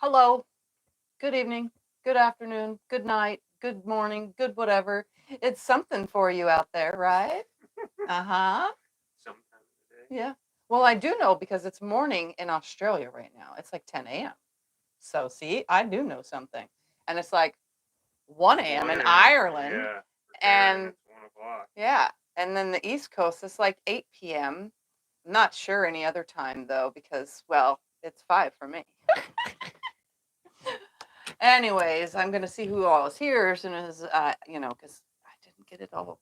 Hello, good evening, good afternoon, good night, good morning, good whatever. It's something for you out there, right? Uh-huh. Sometime today. Yeah. Well, I do know because it's morning in Australia right now. It's like 10 a.m. So, see, I do know something. And it's like 1 a.m. in Ireland. Yeah. And it's 1 o'clock. yeah. And then the East Coast is like 8 p.m. Not sure any other time though, because, well, it's 5 for me. Anyways, I'm gonna see who all is here as soon as because I didn't get it all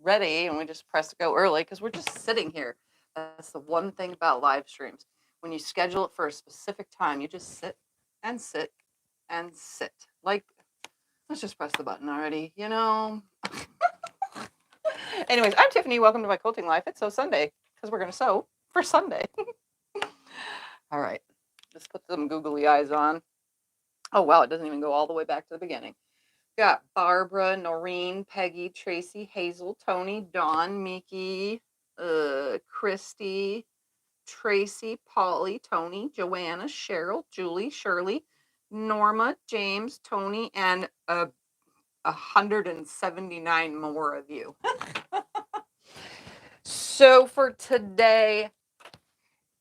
ready, and we just pressed go early because we're just sitting here. That's the one thing about live streams. When you schedule it for a specific time, you just sit and sit and sit. Like, let's just press the button already, Anyways, I'm Tiffany. Welcome to my quilting life. It's So Sunday because we're gonna sew for Sunday. All right, let's put some googly eyes on. Oh wow, it doesn't even go all the way back to the beginning. Got Barbara, Noreen, Peggy, Tracy, Hazel, Tony, Dawn, Miki, Christy, Tracy, Polly, Tony, Joanna, Cheryl, Julie, Shirley, Norma, James, Tony, and 179 more of you. So for today,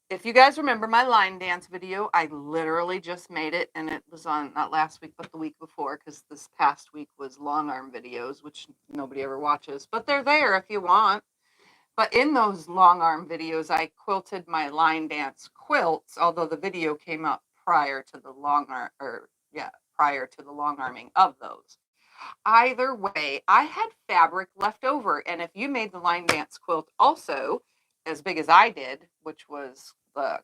if you guys remember my line dance video, I literally just made it, and it was on not last week, but the week before, because this past week was long arm videos, which nobody ever watches, but they're there if you want. But in those long arm videos, I quilted my line dance quilts, although the video came out prior to the prior to the long arming of those. Either way, I had fabric left over, and if you made the line dance quilt also as big as I did, which was the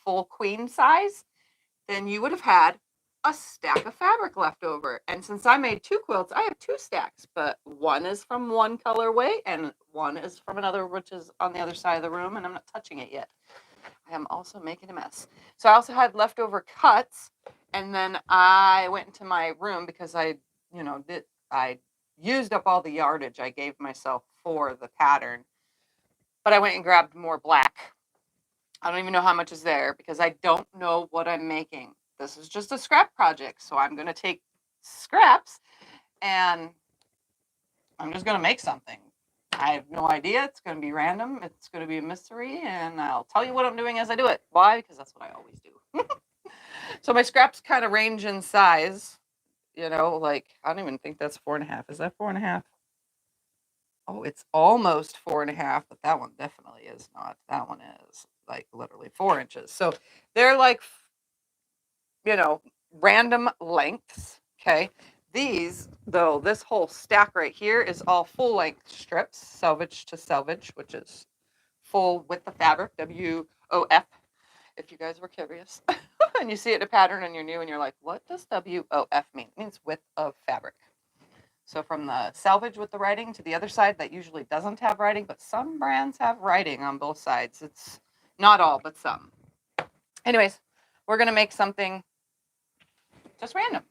full queen size, then you would have had a stack of fabric left over. And since I made 2 quilts, I have 2 stacks, but one is from one colorway and one is from another, which is on the other side of the room, and I'm not touching it yet. I am also making a mess. So I also had leftover cuts, and then I went into my room because I used up all the yardage I gave myself for the pattern. But I went and grabbed more black. I don't even know how much is there because I don't know what I'm making. This is just a scrap project, so I'm going to take scraps and I'm just going to make something. I have no idea. It's going to be random. It's going to be a mystery, and I'll tell you what I'm doing as I do it. Why? Because that's what I always do. So my scraps kind of range in size. Like, I don't even think that's 4.5. Is that 4.5? Oh, it's almost 4.5, but that one definitely is not. That one is like literally 4 inches. So they're like, random lengths. Okay. These, though, this whole stack right here is all full length strips, selvage to selvage, which is full width of fabric, WOF, if you guys were curious. And you see it in a pattern and you're new and you're like, what does WOF mean? It means width of fabric. So from the selvage with the writing to the other side that usually doesn't have writing, but some brands have writing on both sides. It's not all, but some. Anyways, we're going to make something just random.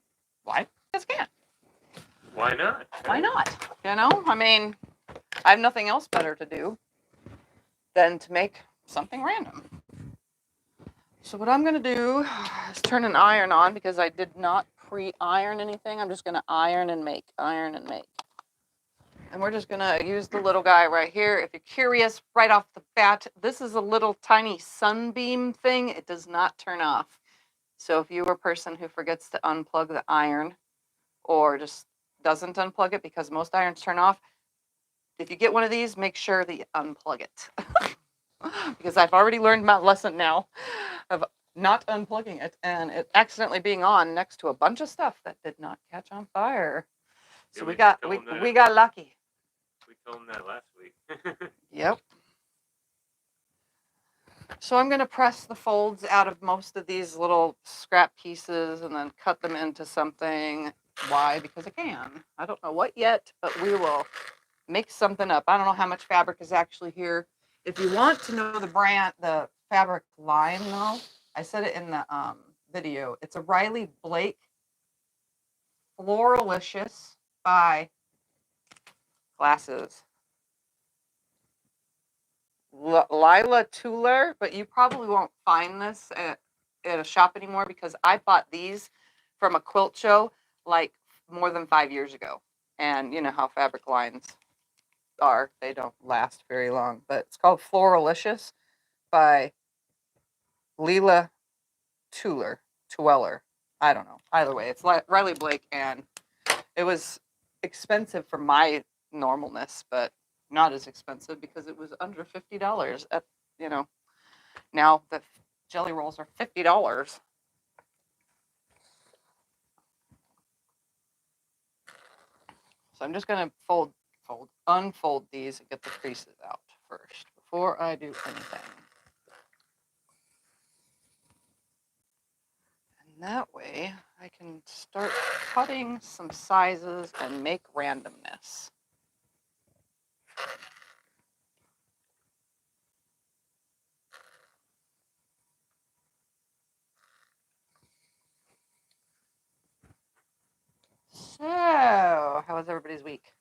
Why? Because I can. Why not? Why not? I mean, I have nothing else better to do than to make something random. So what I'm going to do is turn an iron on because I did not pre-iron anything. I'm just going to iron and make. And we're just going to use the little guy right here. If you're curious, right off the bat, this is a little tiny sunbeam thing. It does not turn off. So if you are a person who forgets to unplug the iron or just doesn't unplug it because most irons turn off, if you get one of these, make sure that you unplug it. Because I've already learned my lesson now of not unplugging it and it accidentally being on next to a bunch of stuff that did not catch on fire. So we got lucky. We filmed that last week. Yep. So I'm going to press the folds out of most of these little scrap pieces and then cut them into something. Why? Because I can. I don't know what yet, but we will make something up. I don't know how much fabric is actually here. If you want to know the brand, the fabric line, though, I said it in the video. It's a Riley Blake Floralicious by Glasses. Lila Tuller, but you probably won't find this at at a shop anymore because I bought these from a quilt show like more than 5 years ago. And you know how fabric lines are. They don't last very long. But it's called Floralicious by Leela Tueller. I don't know. Either way, it's Riley Blake, and it was expensive for my normalness, but not as expensive because it was under $50 at, you know, now the jelly rolls are $50. So I'm just going to unfold these and get the creases out first before I do anything. And that way I can start cutting some sizes and make randomness. So, how was everybody's week?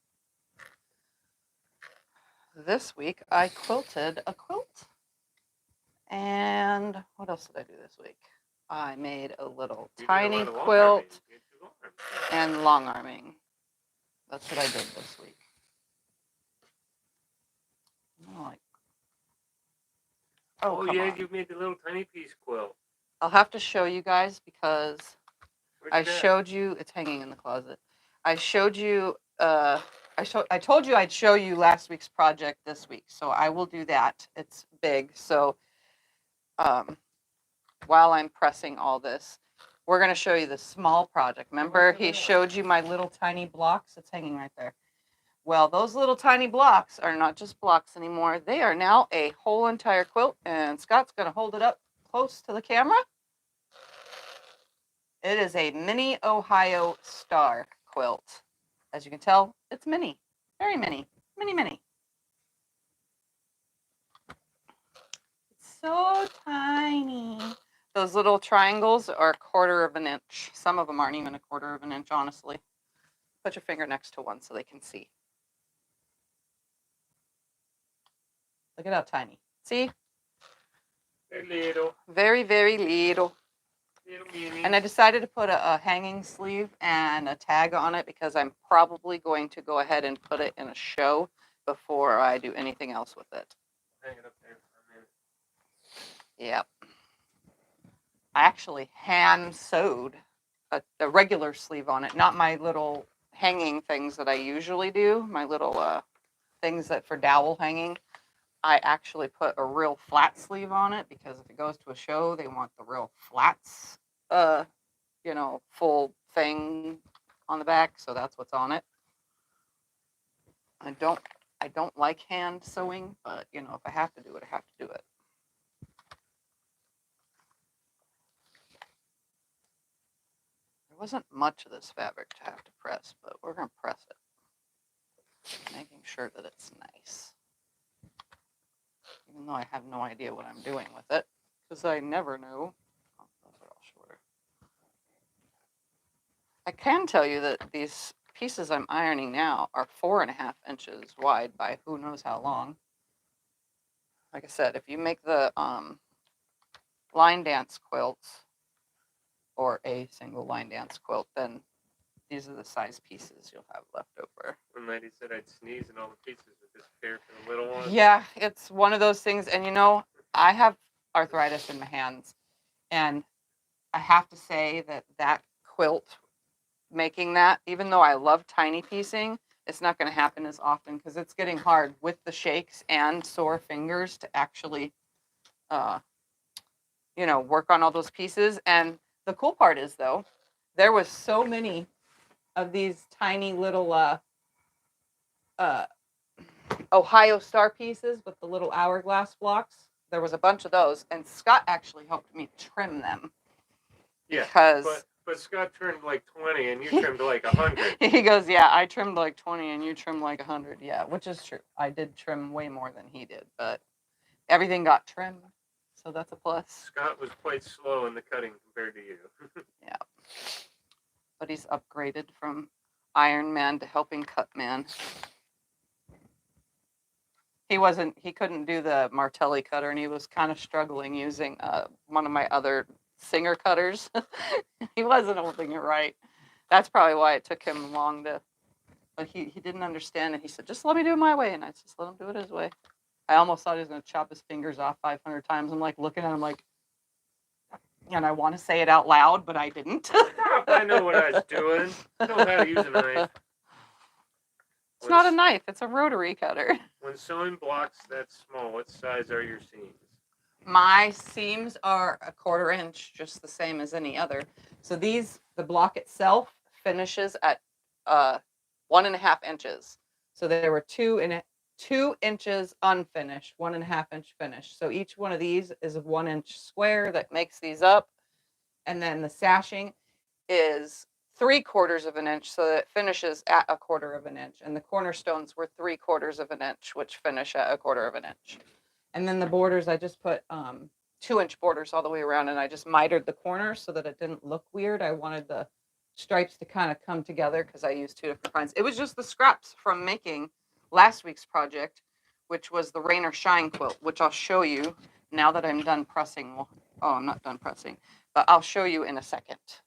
This week I quilted a quilt. And what else did I do this week? I made a little tiny quilt and long arming. That's what I did this week. Oh yeah, you made the little tiny piece quilt. I'll have to show you guys because I showed you. It's hanging in the closet. I showed you. I told you I'd show you last week's project this week, so I will do that. It's big, so while I'm pressing all this, we're going to show you the small project. Remember, he showed you my little tiny blocks? It's hanging right there. Well, those little tiny blocks are not just blocks anymore. They are now a whole entire quilt, and Scott's going to hold it up close to the camera. It is a mini Ohio star quilt. As you can tell, it's mini. Very mini. Mini, mini. It's so tiny. Those little triangles are 1/4 of an inch. Some of them aren't even 1/4 of an inch, honestly. Put your finger next to one so they can see. Look at how tiny. See? They're little. Very, very little. Little mini. And I decided to put a hanging sleeve and a tag on it because I'm probably going to go ahead and put it in a show before I do anything else with it. Hang it up there for a minute. Yep. I actually hand sewed a regular sleeve on it, not my little hanging things that I usually do, my little things that for dowel hanging. I actually put a real flat sleeve on it because if it goes to a show, they want the real flats, you know, full thing on the back. So that's what's on it. I don't like hand sewing, but you know, if I have to do it, I have to do it. There wasn't much of this fabric to have to press, but we're going to press it, making sure that it's nice. Even though I have no idea what I'm doing with it, because I never know. Oh, those are all shorter. I can tell you that these pieces I'm ironing now are 4.5 inches wide by who knows how long. Like I said, if you make the line dance quilts or a single line dance quilt, then these are the size pieces you'll have left over. One lady said I'd sneeze and all the pieces would disappear for the little ones. Yeah, it's one of those things. And you know, I have arthritis in my hands. And I have to say that quilt, making that, even though I love tiny piecing, it's not going to happen as often because it's getting hard with the shakes and sore fingers to actually, you know, work on all those pieces. And the cool part is, though, there was so many of these tiny little Ohio star pieces with the little hourglass blocks. There was a bunch of those, and Scott actually helped me trim them. Yeah, because but Scott trimmed like 20 and you trimmed like 100. He goes, yeah, I trimmed like 20 and you trimmed like 100. Yeah, which is true. I did trim way more than he did, but everything got trimmed, so that's a plus. Scott was quite slow in the cutting compared to you. Yeah, but he's upgraded from Iron Man to helping cut man. He couldn't do the Martelli cutter, and he was kind of struggling using one of my other Singer cutters. He wasn't holding it right. That's probably why it took him long to, but he didn't understand it. He said, just let me do it my way. And I just let him do it his way. I almost thought he was going to chop his fingers off 500 times. I'm like looking at him like, and I want to say it out loud, but I didn't. Stop, I know what I was doing. I know how to use a knife. It's not a knife, it's a rotary cutter. When sewing blocks that small, what size are your seams? My seams are 1/4 inch, just the same as any other. So these, the block itself finishes at 1.5 inches. So there were 2 inches unfinished, 1.5 inch finished. So each one of these is a 1 inch square that makes these up. And then the sashing is 3/4 of an inch, so that it finishes at 1/4 of an inch. And the cornerstones were 3/4 of an inch, which finish at 1/4 of an inch. And then the borders, I just put 2-inch borders all the way around, and I just mitered the corners so that it didn't look weird. I wanted the stripes to kind of come together because I used 2 different kinds. It was just the scraps from making last week's project, which was the Rain or Shine quilt, which I'll show you now that I'm done pressing. Well, oh, I'm not done pressing, but I'll show you in a second.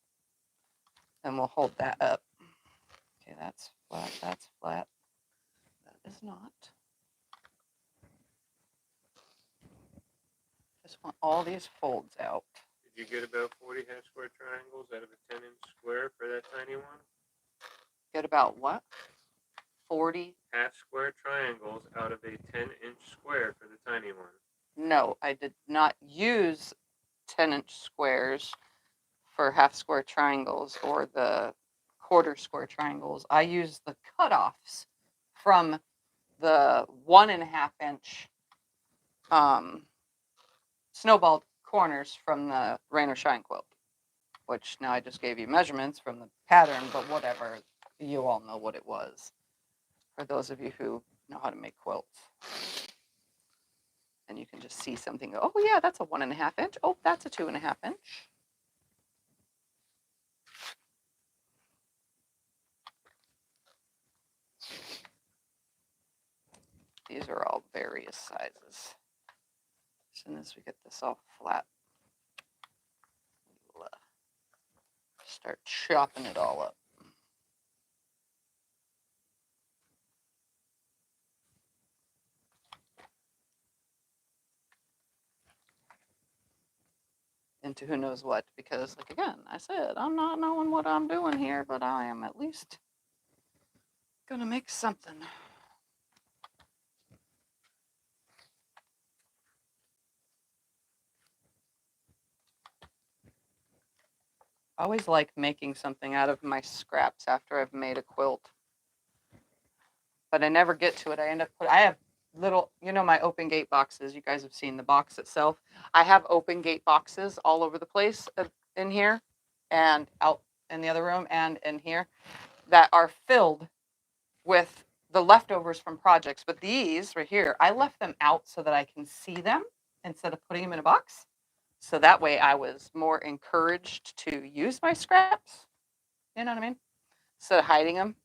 And we'll hold that up. Okay, that's flat, that's flat. That is not. Just want all these folds out. Did you get about 40 half square triangles out of a 10-inch square for that tiny one? Get about what? 40? Half square triangles out of a 10-inch square for the tiny one. No, I did not use 10-inch squares for half square triangles or the 1/4 square triangles. I used the cutoffs from the 1.5 inch snowball corners from the Rain or Shine quilt, which now I just gave you measurements from the pattern, but whatever, you all know what it was. For those of you who know how to make quilts. And you can just see something, go, oh yeah, that's a 1.5 inch. Oh, that's a 2.5 inch. These are all various sizes. As soon as we get this all flat, we'll start chopping it all up. Into who knows what, because like again, I said, I'm not knowing what I'm doing here, but I am at least gonna make something. I always like making something out of my scraps after I've made a quilt, but I never get to it. I end up I have little, you know, my open gate boxes. You guys have seen the box itself. I have open gate boxes all over the place in here and out in the other room and in here that are filled with the leftovers from projects. But these right here, I left them out so that I can see them instead of putting them in a box. So that way I was more encouraged to use my scraps. You know what I mean? Instead of hiding them.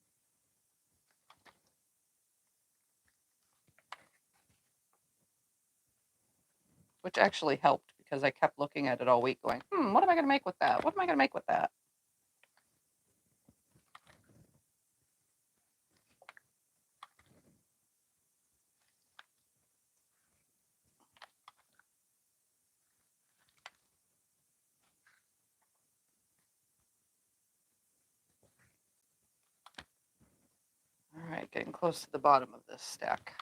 Which actually helped because I kept looking at it all week going, what am I going to make with that? What am I going to make with that? All right, getting close to the bottom of this stack.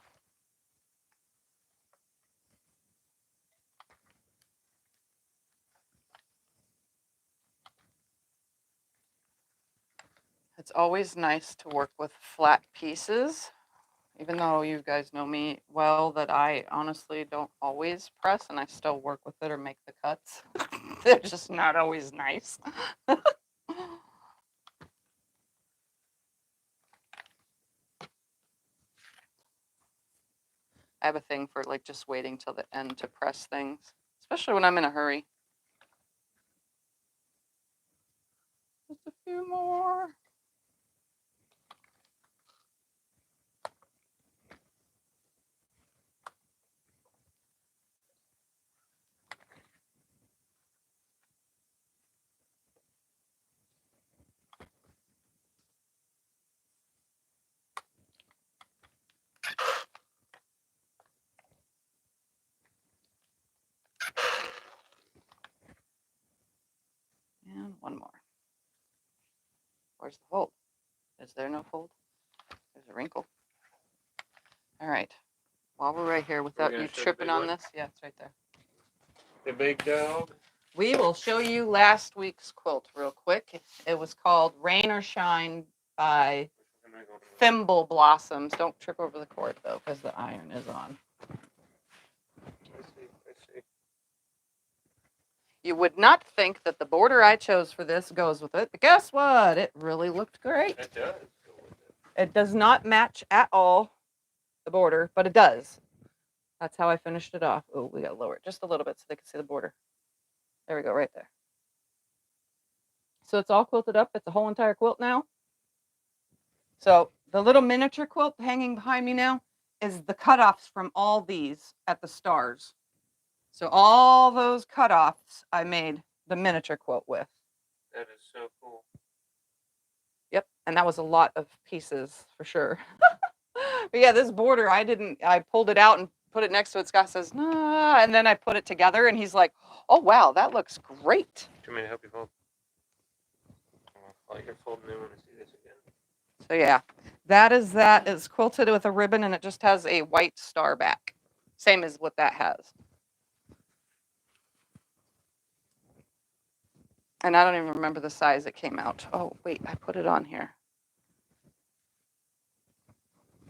It's always nice to work with flat pieces, even though you guys know me well that I honestly don't always press and I still work with it or make the cuts. They're just not always nice. I have a thing for like just waiting till the end to press things, especially when I'm in a hurry. Just a few more. One more. Where's the fold? Is there no fold? There's a wrinkle. All right. While we're right here, without gonna you show the tripping big on one? this. Yeah, it's right there. The big dog. We will show you last week's quilt real quick. It was called Rain or Shine by Thimble Blossoms. Don't trip over the cord though, because the iron is on. I see. You would not think that the border I chose for this goes with it, but guess what? It really looked great. It does go with it. It does not match at all the border, but it does. That's how I finished it off. Oh, we got to lower it just a little bit so they can see the border. There we go, right there. So it's all quilted up. It's a whole entire quilt now. So the little miniature quilt hanging behind me now is the cutoffs from all these at the stars. So all those cutoffs I made the miniature quilt with. That is so cool. Yep, and that was a lot of pieces for sure. But yeah, this border, I pulled it out and put it next to it. Scott says, nah, and then I put it together and he's like, oh wow, that looks great. Do you want me to help you fold? While you're folding, I want to see this again. So yeah, that is quilted with a ribbon and it just has a white star back. Same as what that has. And I don't even remember the size it came out. Oh, wait, I put it on here.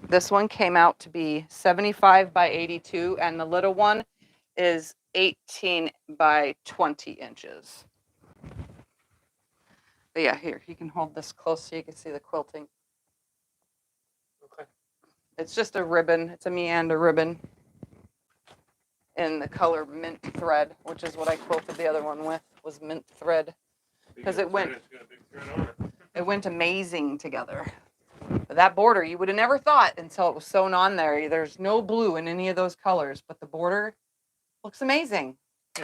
This one came out to be 75 by 82, and the little one is 18 by 20 inches. But yeah, here, you can hold this close so you can see the quilting. Okay. It's just a ribbon. It's a meander ribbon in the color mint thread, which is what I quilted the other one with, was mint thread. Because it went amazing together. But that border, you would have never thought until it was sewn on there. There's no blue in any of those colors, but the border looks amazing.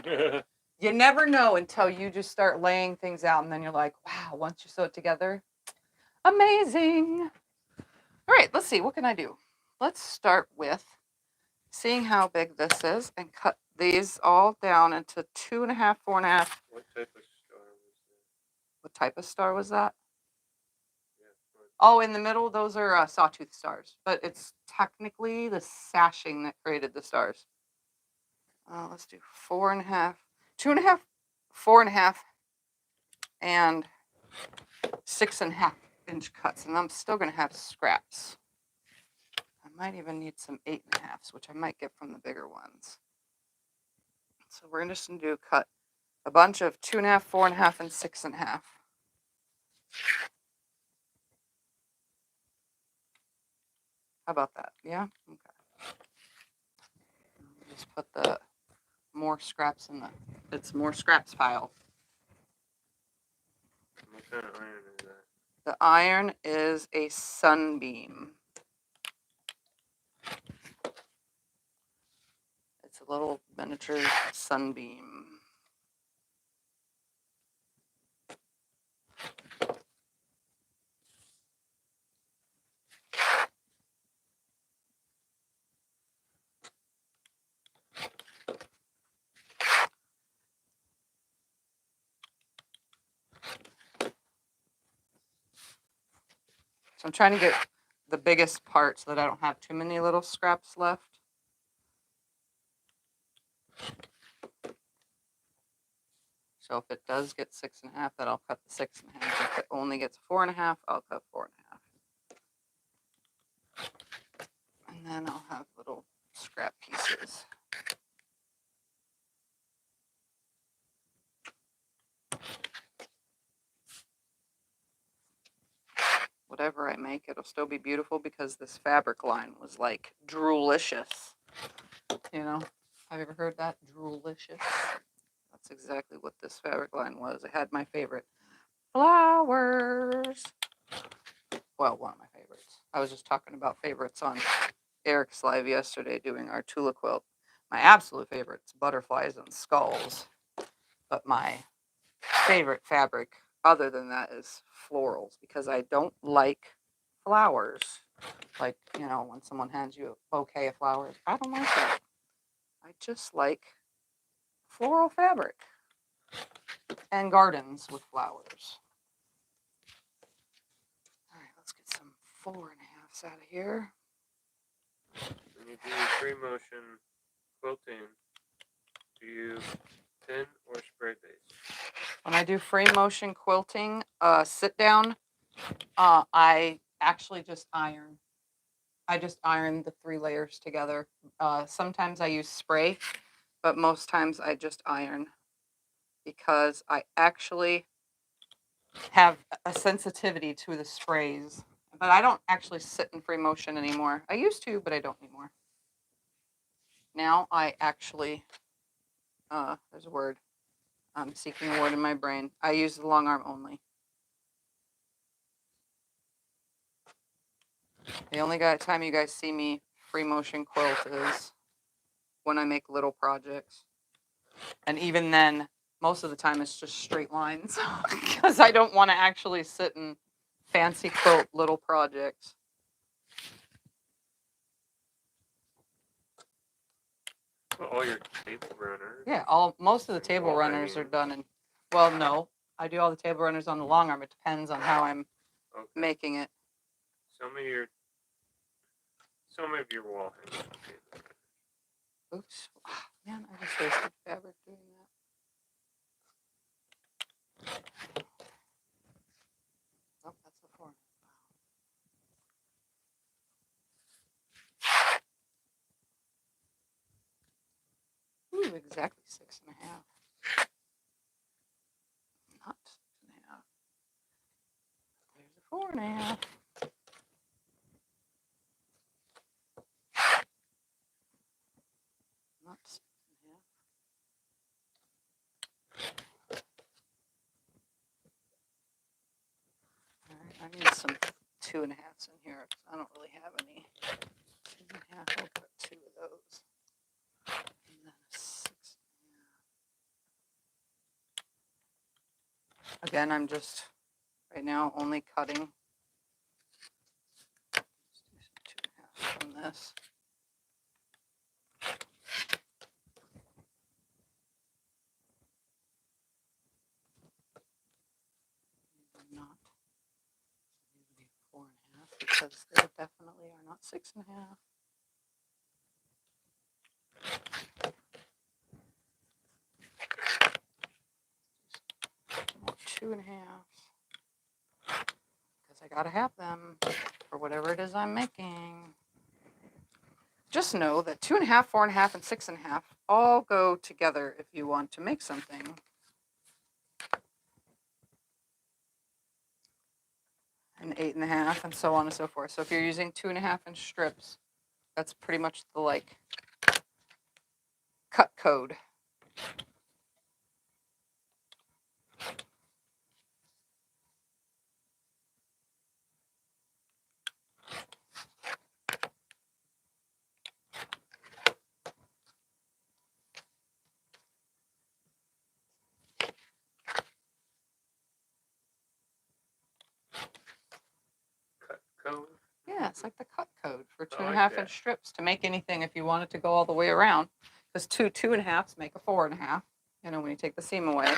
You never know until you just start laying things out, and then you're like, wow, once you sew it together, amazing. All right, let's see, what can I do? Let's start with seeing how big this is and cut these all down into 2.5, 4.5. What type of star was that? What type of star was that? Yeah, Oh, in the middle, those are sawtooth stars, but it's technically the sashing that created the stars. Let's do 4.5, 2.5, 4.5, and 6.5 inch cuts. And I'm still going to have scraps. I might even need some 8.5s, which I might get from the bigger ones. So we're just going to do cut a bunch of 2.5, 4.5, and 6.5. How about that? Yeah? Okay. Just put the more scraps in it's more scraps pile. What kind of iron is that? The iron is a Sunbeam. It's a little miniature Sunbeam. So I'm trying to get the biggest part so that I don't have too many little scraps left. So if it does get 6.5, then I'll cut the 6.5. If it only gets 4.5, I'll cut 4.5. And then I'll have little scrap pieces. Whatever I make, it'll still be beautiful because this fabric line was like droolicious. You know, have you ever heard that? Droolicious. That's exactly what this fabric line was. It had my favorite flowers. Well, one of my favorites. I was just talking about favorites on Eric's live yesterday doing our Tula quilt. My absolute favorites, butterflies and skulls. But my favorite fabric other than that is florals because I don't like flowers. Like, you know, when someone hands you a bouquet of flowers, I don't like that. I just like floral fabric. and gardens with flowers. All right, let's get some 4.5s out of here. When you do free motion quilting, do you thin or spray base? When I do free motion quilting, sit down, I actually just iron. I just iron the 3 layers together. Sometimes I use spray, but most times I just iron because I actually have a sensitivity to the sprays. But I don't actually sit in free motion anymore. I used to, but I don't anymore. Now I actually, there's a word. I'm seeking a word in my brain. I use the long arm only. The only time you guys see me free motion quilt is when I make little projects. And even then, most of the time it's just straight lines because I don't want to actually sit and fancy quilt little projects. Well, all your table runners. Yeah, most of the table runners are done in, well, no, I do all the table runners on the long arm. It depends on how I'm making it. Some of your wall hangers. Oops, man, I just wasted fabric doing that. Oh, that's the 4. Ooh, exactly 6.5. Not 6.5. There's a 4.5. Not 6.5. All right, I need some 2.5s in here because I don't really have any. 2.5. I'll put 2 of those. And then a 6.5. Again, I'm just right now only cutting. Let's do some 2.5s from this. Not. These would be 4.5 because they definitely are not 6.5. 2.5 because I gotta have them for whatever it is I'm making. Just know that 2.5, 4.5, and 6.5 all go together if you want to make something. And 8.5, and so on and so forth. So if you're using 2.5-inch strips, that's pretty much the cut code. Cut code? Yeah, it's like the cut code for I like 2.5-inch strips to make anything if you want it to go all the way around. Because 2.5s make a 4.5, when you take the seam away.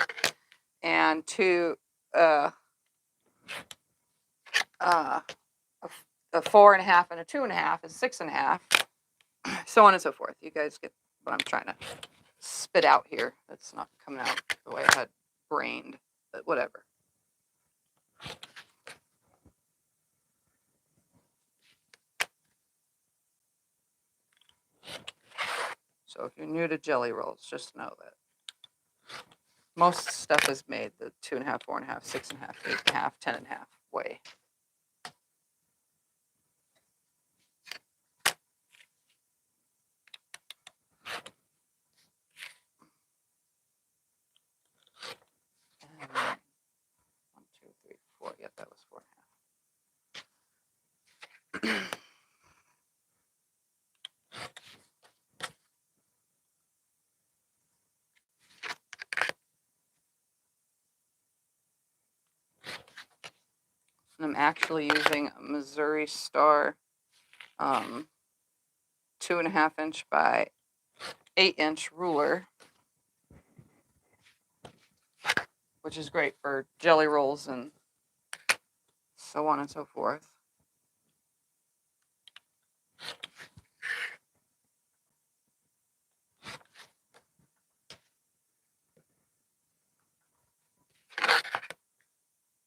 And a 4.5 and a 2.5 is 6.5, so on and so forth. You guys get what I'm trying to spit out here. That's not coming out the way I had brained, but whatever. So if you're new to jelly rolls, just know that most stuff is made the 2.5, 4.5, 6.5, 8.5, 10.5 way. And 1, 2, 3, 4. Yep, that was 4.5. And I'm actually using a Missouri Star 2.5-inch by 8-inch ruler. which is great for jelly rolls and so on and so forth.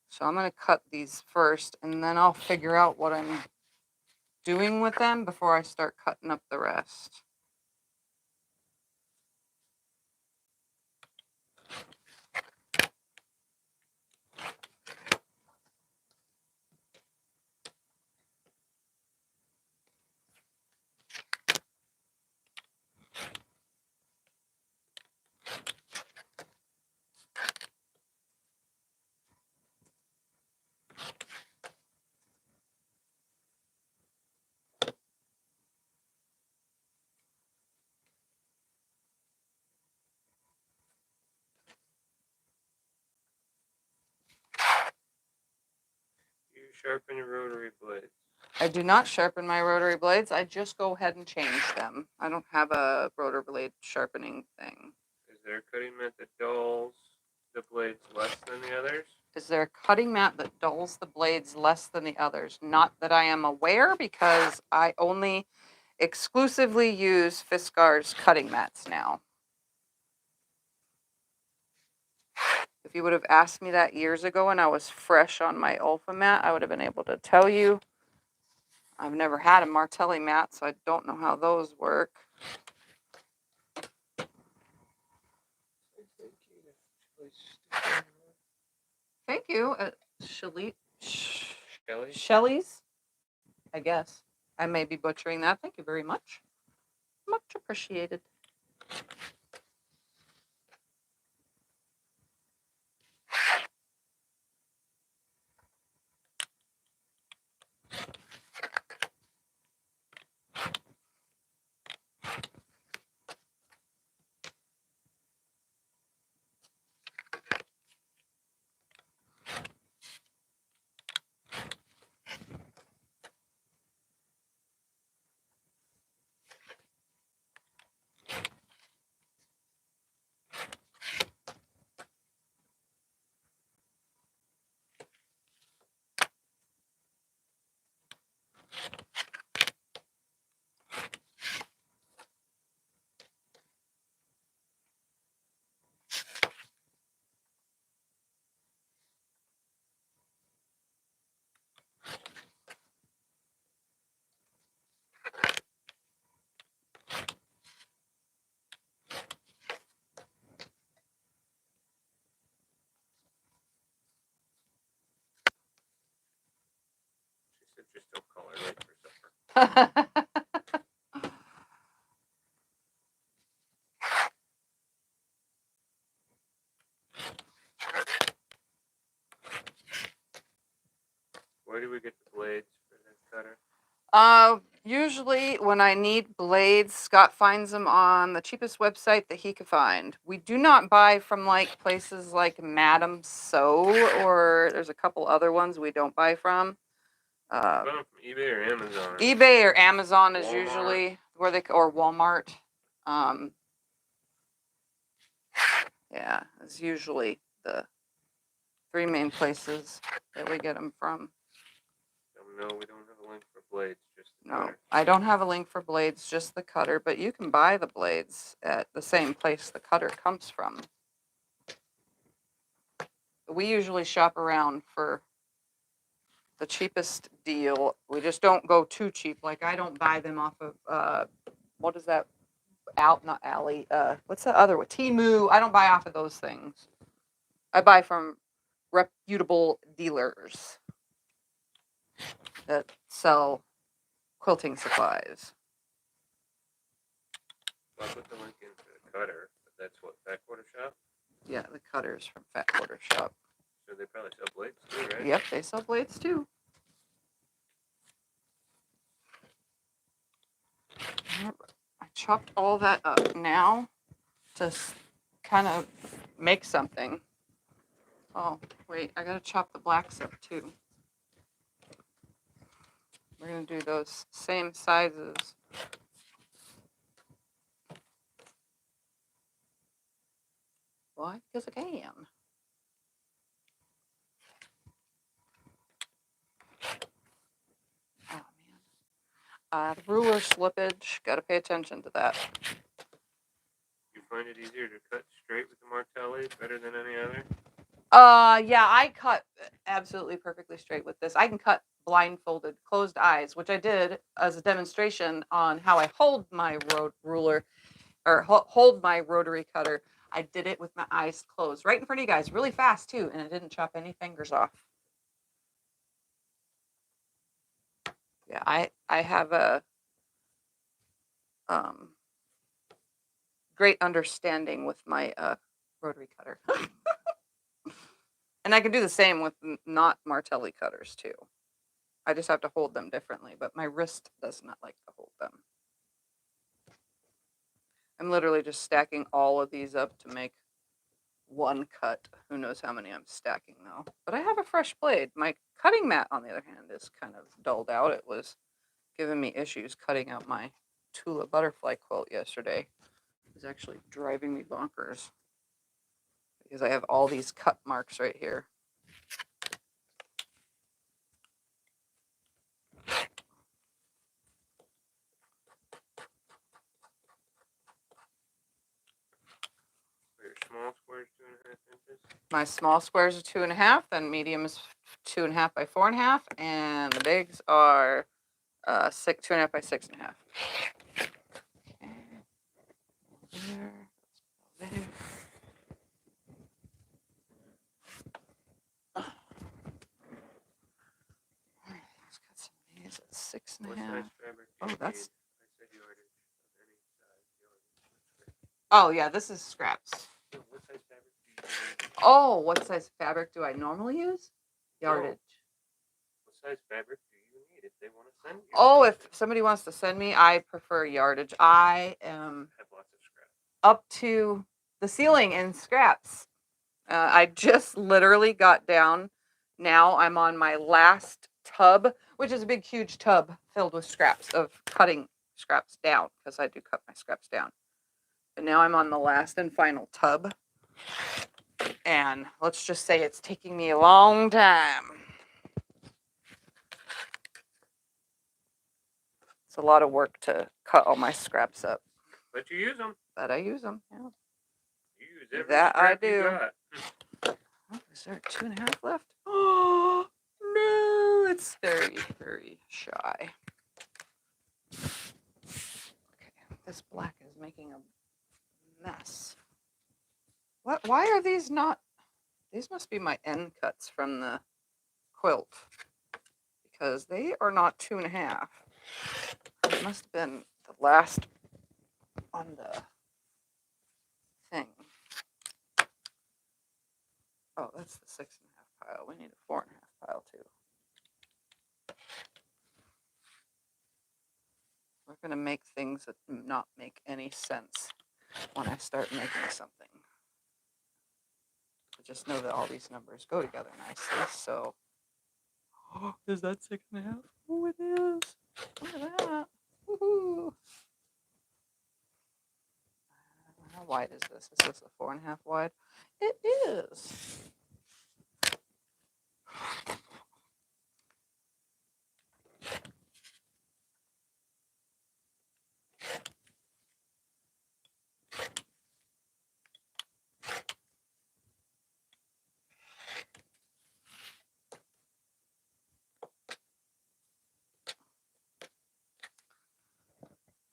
So I'm going to cut these first, and then I'll figure out what I'm doing with them before I start cutting up the rest. You sharpen your rotary blades. I do not sharpen my rotary blades. I just go ahead and change them. I don't have a rotor blade sharpening thing. Is there a cutting mat that dulls the blades less than the others? Is there a cutting mat that dulls the blades less than the others? Not that I am aware, because I only exclusively use Fiskars cutting mats now. If you would have asked me that years ago when I was fresh on my Ulfa mat, I would have been able to tell you. I've never had a Martelli mat, so I don't know how those work. Thank you. Shelley's, I guess. I may be butchering that. Thank you very much. Much appreciated. She said just don't call her late for supper. Where do we get the blades for the cutter? Usually when I need blades, Scott finds them on the cheapest website that he could find. We do not buy from like places like Madam Sew, or there's a couple other ones we don't buy from. Buy them from eBay or Amazon. eBay or Amazon is Walmart. usually where they, or Walmart. Yeah, it's usually the three main places that we get them from. No, we don't have a link for blades, just the No, cutter. I don't have a link for blades, just the cutter, but you can buy the blades at the same place the cutter comes from. We usually shop around for the cheapest deal. We just don't go too cheap. Like, I don't buy them off of, what is that? Not Alley. What's the other one? Temu. I don't buy off of those things. I buy from reputable dealers that sell quilting supplies. So I'll put the link in for the cutter, but that's what, Fat Quarter Shop? Yeah, the cutters from Fat Quarter Shop. So they probably sell blades too, right? Yep, they sell blades too. I chopped all that up now to kind of make something. Oh, wait, I gotta chop the blacks up too. We're gonna do those same sizes. Why? Because I can. Oh, man. The ruler slippage. Got to pay attention to that. You find it easier to cut straight with the martelli better than any other? Yeah, I cut absolutely perfectly straight with this. I can cut blindfolded, closed eyes, which I did as a demonstration on how I hold my ruler or hold my rotary cutter. I did it with my eyes closed right in front of you guys really fast too, and I didn't chop any fingers off. Yeah, I have a great understanding with my rotary cutter. And I can do the same with not martelli cutters too. I just have to hold them differently, but my wrist does not like to hold them. I'm literally just stacking all of these up to make one cut. Who knows how many I'm stacking though. But I have a fresh blade. My cutting mat, on the other hand, is kind of dulled out. It was giving me issues cutting out my Tula butterfly quilt yesterday. It was actually driving me bonkers because I have all these cut marks right here. Your small square is 2.5 inches? My small squares are 2.5, and medium is 2.5 by 4.5, and the bigs are 2.5 by 6.5. There. Let's cut some of these at 6.5. What size fabric do you Oh, that's. need? I said yardage of any size. Oh yeah, this is scraps. So what size fabric do you need? Oh, what size fabric do I normally use? Yardage. What size fabric do you need if they want to send you? Oh, if somebody wants to send me, I prefer yardage. I am Have lots of scraps. up to the ceiling in scraps. I just literally got down. Now I'm on my last tub, which is a big, huge tub filled with scraps of cutting scraps down because I do cut my scraps down. But now I'm on the last and final tub. And let's just say it's taking me a long time. It's a lot of work to cut all my scraps up. But you use them. But I use them. Yeah. You use every That I scrap you do. got. Oh, is there 2.5 left? Oh, no. It's very, very shy. Okay. This black is making a mess. What? Why are these not? These must be my end cuts from the quilt. Because they are not 2.5. It must have been the last on the thing. Oh, that's the 6.5 pile. We need a 4.5 pile too. We're going to make things that do not make any sense when I start making something. I just know that all these numbers go together nicely. So, oh, is that 6.5? Oh, it is. Look at that. Woohoo. How wide is this? Is this a 4.5 wide? It is.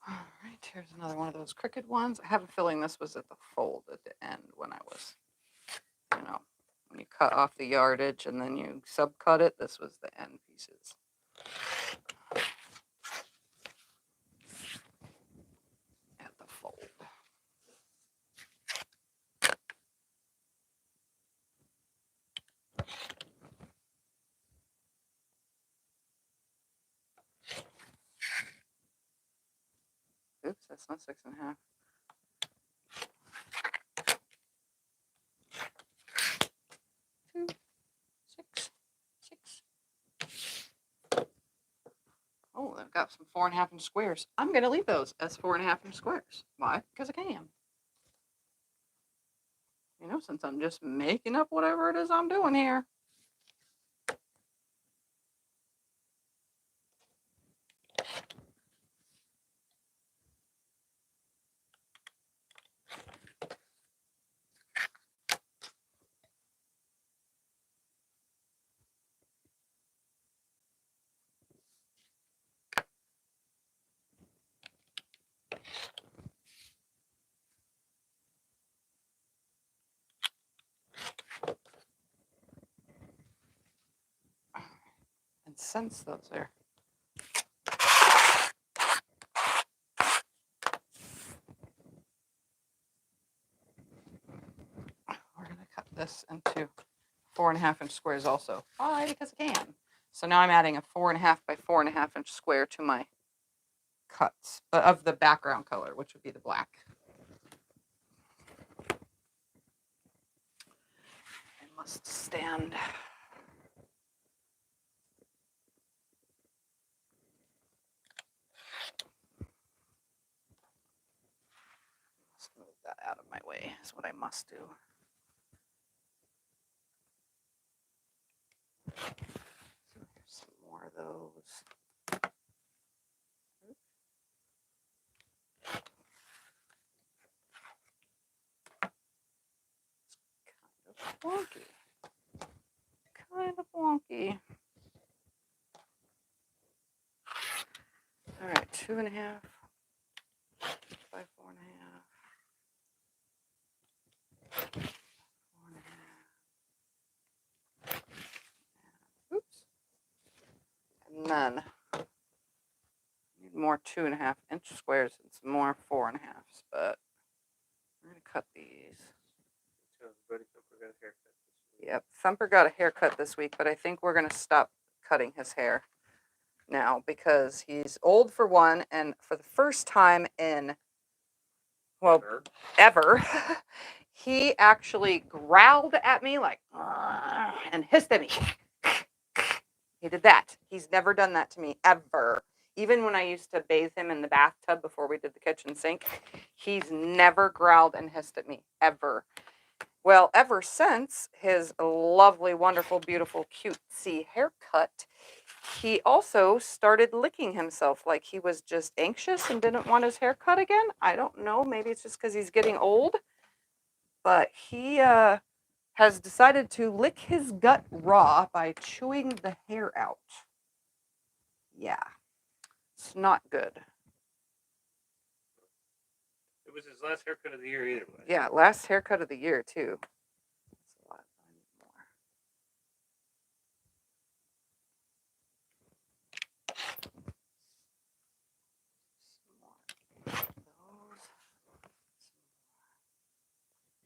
All right, here's another one of those crooked ones. I have a feeling this was at the fold at the end when I was, when you cut off the yardage and then you subcut it, this was the end pieces. At the fold. Oops, that's not 6.5. 2, 6, 6. Oh, I've got some 4.5 inch squares. I'm going to leave those as 4.5 inch squares. Why? Because I can. Since I'm just making up whatever it is I'm doing here. And since those are we're going to cut this into 4.5 inch squares also. Why? Because I can. So now I'm adding a 4.5 by 4.5 inch square to my cuts of the background color, which would be the black. I must stand. Let's move that out of my way is what I must do. So here's some more of those. Wonky. Kind of wonky. All right, 2.5 by 4.5. 4.5. Oops. And then I need more 2.5 inch squares and some more 4.5s, but we're gonna cut these. Yep, Thumper got a haircut this week, but I think we're gonna stop cutting his hair now because he's old for one, and for the first time in ever he actually growled at me like and hissed at me. He did that. He's never done that to me ever. Even when I used to bathe him in the bathtub before we did the kitchen sink, he's never growled and hissed at me ever. Well, ever since his lovely, wonderful, beautiful, cutesy haircut, he also started licking himself like he was just anxious and didn't want his hair cut again. I don't know. Maybe it's just because he's getting old. But he has decided to lick his gut raw by chewing the hair out. Yeah. It's not good. It was his last haircut of the year either way. Yeah, last haircut of the year, too. That's a lot. I need more.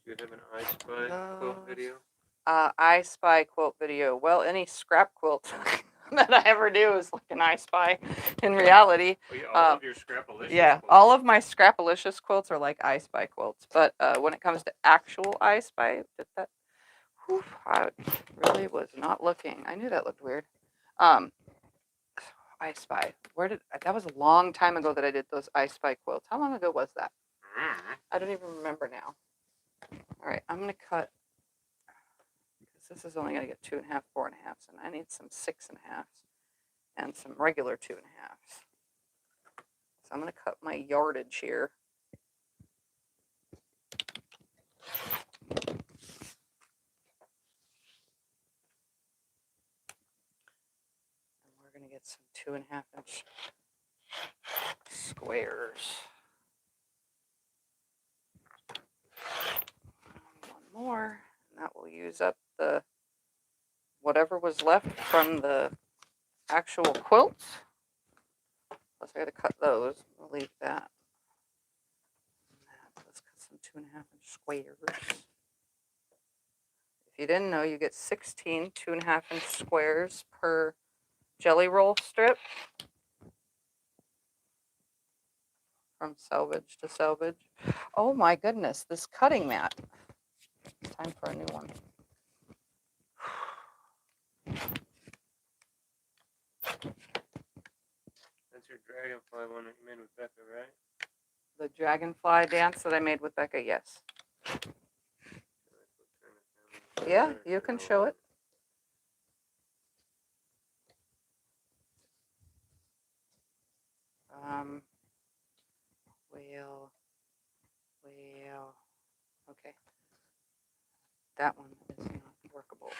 Do you have an I Spy quilt video? I Spy quilt video. Well, any scrap quilt that I ever do is like an I Spy in reality. Oh, yeah, all of your Scrapalicious yeah, quilts. all of my Scrapalicious quilts are like I Spy quilts. But when it comes to actual I Spy, I really was not looking. I knew that looked weird. I Spy. That was a long time ago that I did those I Spy quilts. How long ago was that? I don't even remember now. All right, I'm going to cut, because this is only going to get 2.5, 4.5, and I need some 6.5 and some regular 2.5. So I'm going to cut my yardage here. And we're going to get some 2.5 inch squares. One more, and that will use up the whatever was left from the actual quilts. Plus I got to cut those. We'll leave that. Let's cut some 2.5 inch squares. If you didn't know, you get 16 2.5 inch squares per jelly roll strip. From selvage to selvage. Oh my goodness, this cutting mat. It's time for a new one. That's your dragonfly one that you made with Becca, right? The dragonfly dance that I made with Becca, yes. Yeah, you can show it. Okay. That one is not workable.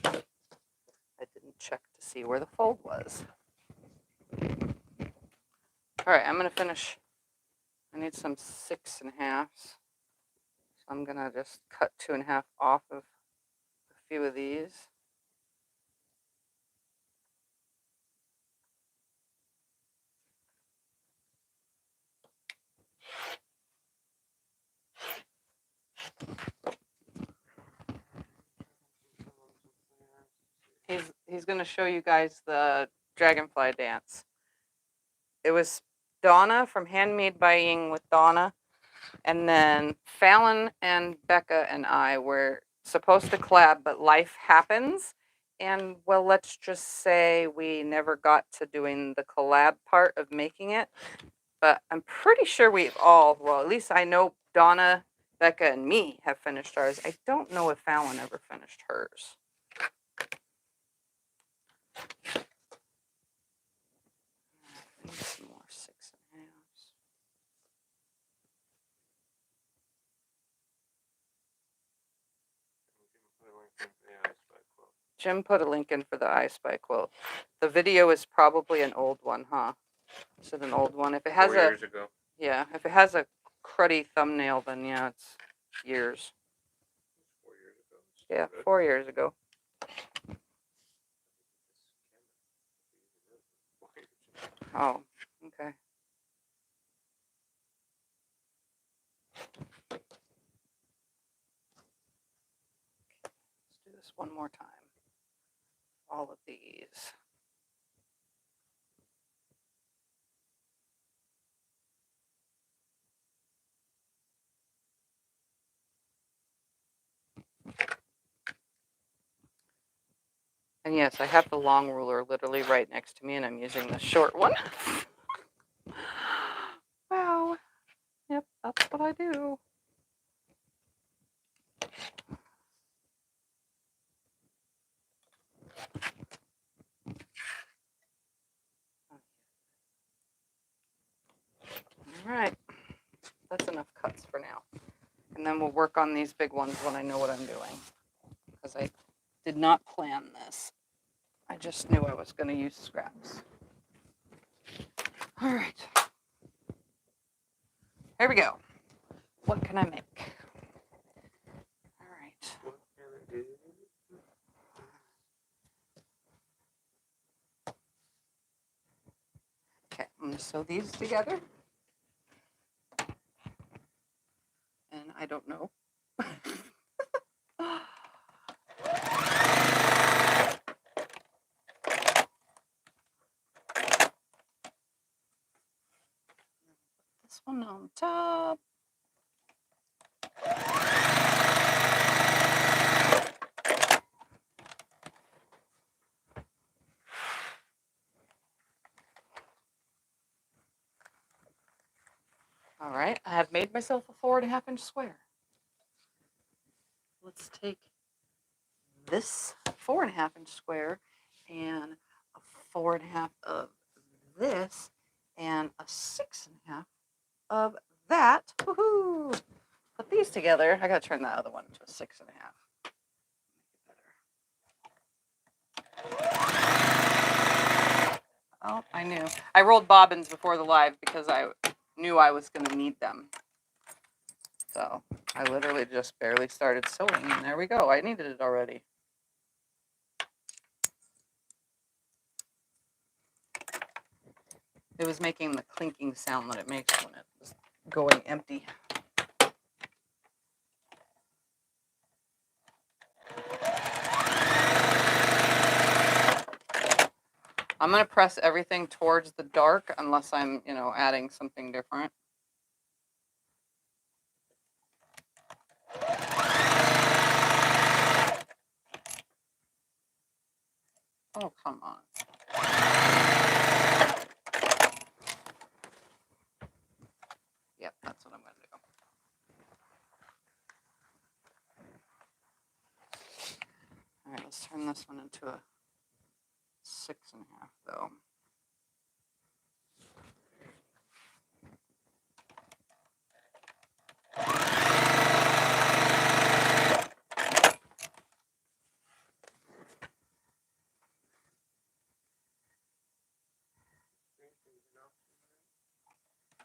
I didn't check to see where the fold was. All right, I'm gonna finish. I need some 6.5. So I'm gonna just cut 2.5 off of a few of these. He's gonna show you guys the dragonfly dance. It was Donna from Handmade by Ying with Donna, and then Fallon and Becca and I were supposed to collab, but life happens. And well, let's just say we never got to doing the collab part of making it. But I'm pretty sure we've all, well, at least I know Donna, Becca, and me have finished ours. I don't know if Fallon ever finished hers. I need some more 6.5. Jim put a link in for the I Spy quilt. The video is probably an old one, huh? Is it an old one? If it has 4 years ago. Yeah, if it has a cruddy thumbnail, then yeah, it's years. 4 years ago. Yeah, 4 years ago. Oh, okay. Let's do this one more time. All of these. And yes, I have the long ruler literally right next to me, and I'm using the short one. Wow. Yep, that's what I do. All right. That's enough cuts for now. And then we'll work on these big ones when I know what I'm doing. Because I did not plan this. I just knew I was going to use scraps. All right. Here we go. What can I make? All right. What can I do? Okay, I'm going to sew these together. And I don't know. This one on top. All right, I have made myself a 4.5-inch square. Let's take this 4.5-inch square and a 4.5 of this and a 6.5 of that. Woohoo! Put these together. I gotta turn that other one into a 6.5. Oh, I knew. I rolled bobbins before the live because I knew I was going to need them. So I literally just barely started sewing, and there we go. I needed it already. It was making the clinking sound that it makes when it was going empty. I'm going to press everything towards the dark unless I'm, adding something different. Oh, come on. Yep, that's what I'm going to do. All right, let's turn this one into a 6.5 though.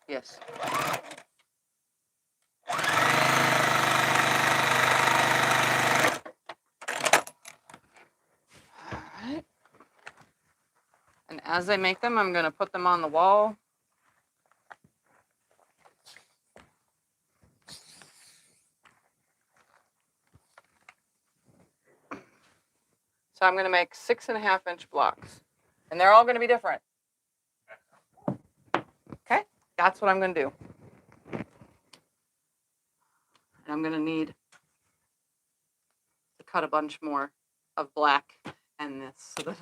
Yes. All right. And as I make them, I'm going to put them on the wall. So I'm going to make 6.5-inch blocks. And they're all going to be different. Okay? That's what I'm going to do. And I'm going to need to cut a bunch more of black and this so that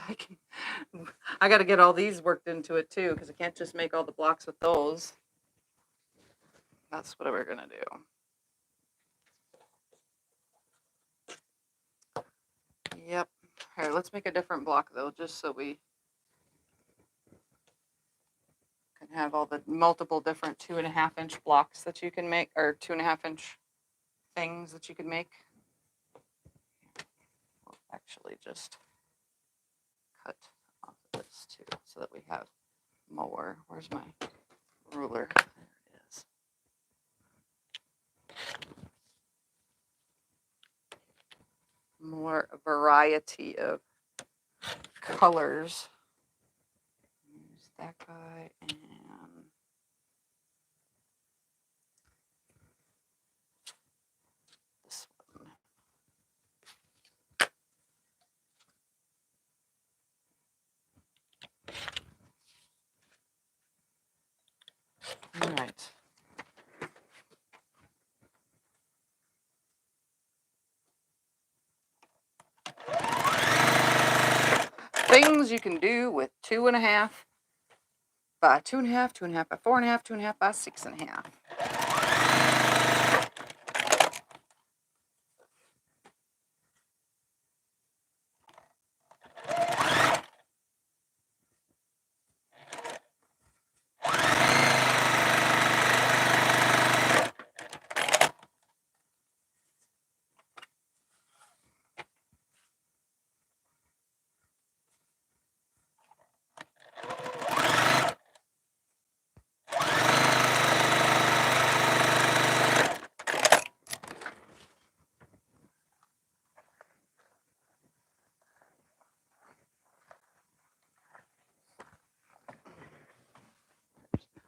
I got to get all these worked into it too, because I can't just make all the blocks with those. That's what we're going to do. Yep. Here, let's make a different block though, just so we can have all the multiple different 2.5-inch blocks that you can make, or 2.5-inch things that you can make. We'll actually just cut off this too, so that we have more. Where's my ruler? There it is. More variety of colors. Use that guy and this one. All right. Things you can do with 2.5 by 2.5, 2.5 by 4.5, 2.5 by 6.5.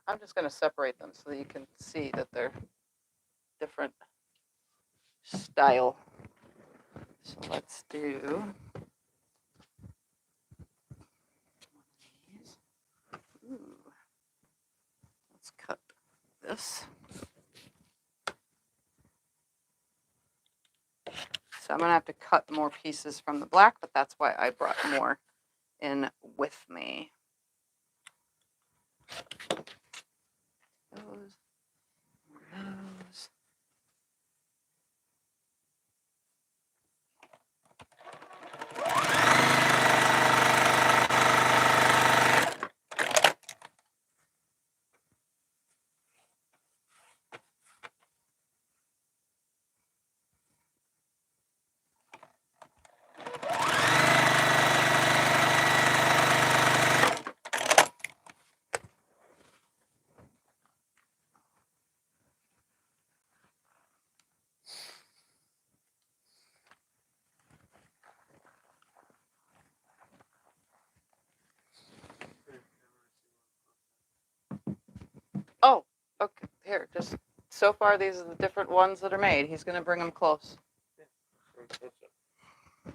I'm just going to separate them so that you can see that they're different style. So let's do one of these. Ooh. Let's cut this. So I'm going to have to cut more pieces from the black, but that's why I brought more in with me. Those, those. Oh, okay. Here, just so far, these are the different ones that are made. He's going to bring them close. All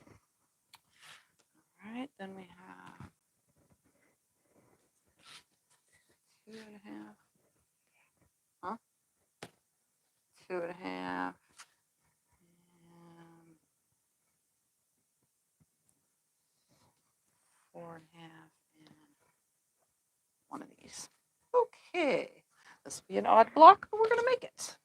right, then we have 2.5. Huh? 2.5. And 4.5. And one of these. Okay. This will be an odd block, but we're going to make it.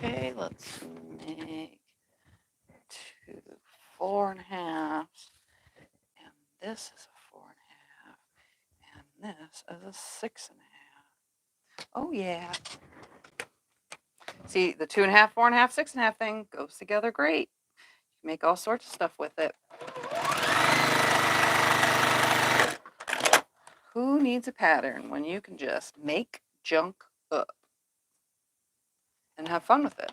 Okay, let's make 2 4.5s, and this is a 4.5, and this is a 6.5. Oh yeah. See, the 2.5, 4.5, 6.5 thing goes together great. You make all sorts of stuff with it. Who needs a pattern when you can just make junk up and have fun with it?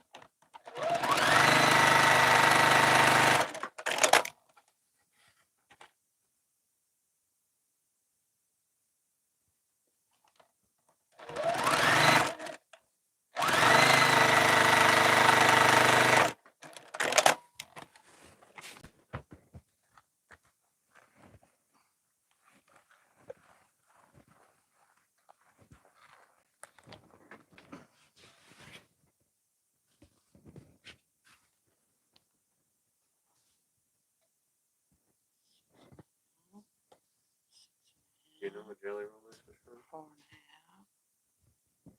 Do you know what jelly roll this is from? 4.5.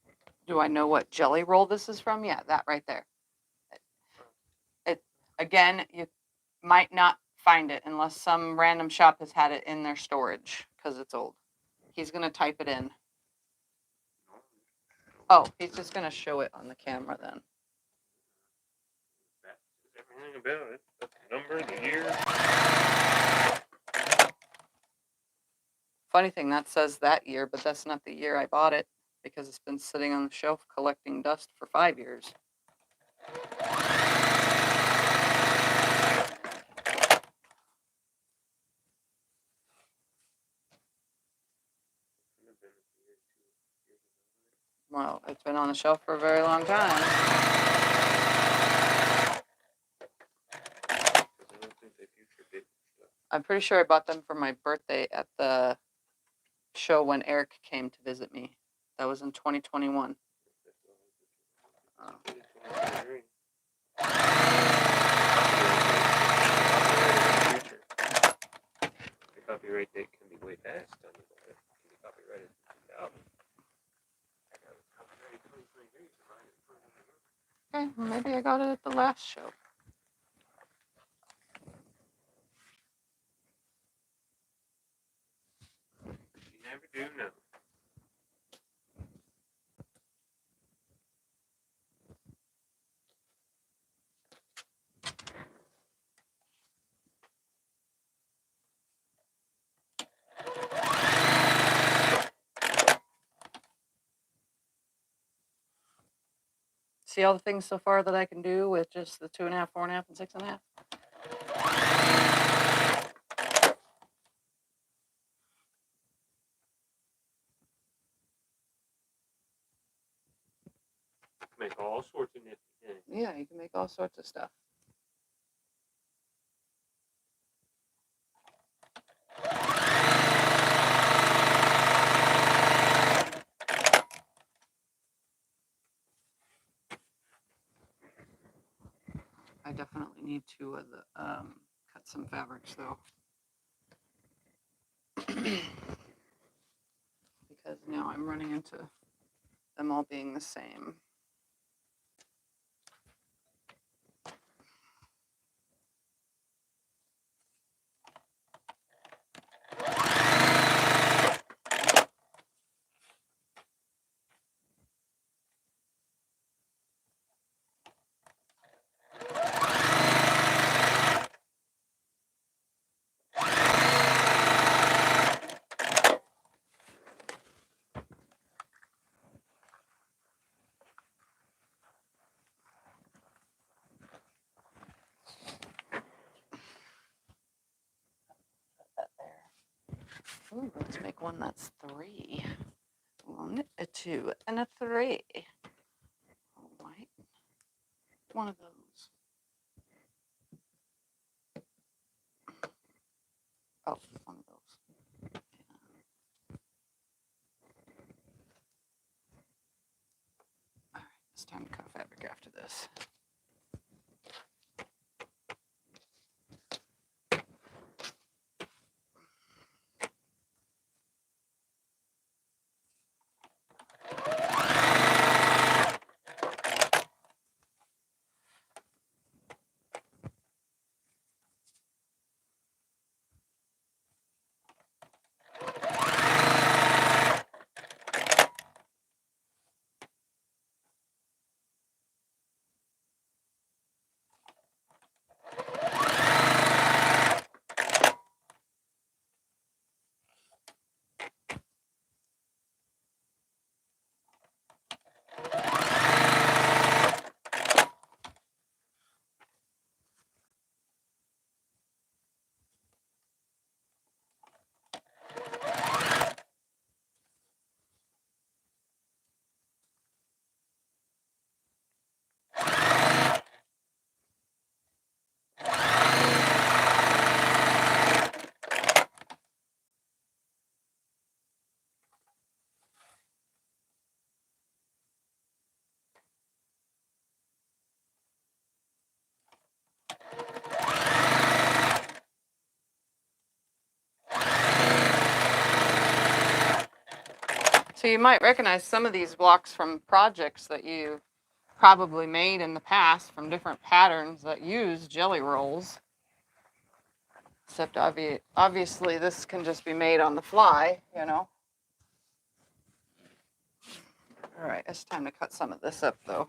Do I know what jelly roll this is from? Yeah, that right there. It again, you might not find it unless some random shop has had it in their storage because it's old. He's gonna type it in. Oh, he's just gonna show it on the camera then. That is everything about it. The number, the year. Funny thing, that says that year, but that's not the year I bought it because it's been sitting on the shelf collecting dust for 5 years. Well, it's been on the shelf for a very long time. I'm pretty sure I bought them for my birthday at the show when Eric came to visit me. That was in 2021. The copyright date can be way past. It can be copyrighted out. Okay, well, maybe I got it at the last show. You never do know. See all the things so far that I can do with just the 2.5, 4.5, and 6.5? Make all sorts of nifty things. Yeah, you can make all sorts of stuff. I definitely need to cut some fabrics though. Because now I'm running into them all being the same. Ooh, let's make one that's 3. 1, a 2, and a 3. All right. One of those. Oh, one of those. All right, it's time to cut fabric after this. So you might recognize some of these blocks from projects that you probably made in the past from different patterns that use jelly rolls. Except obviously this can just be made on the fly, you know. All right, it's time to cut some of this up though.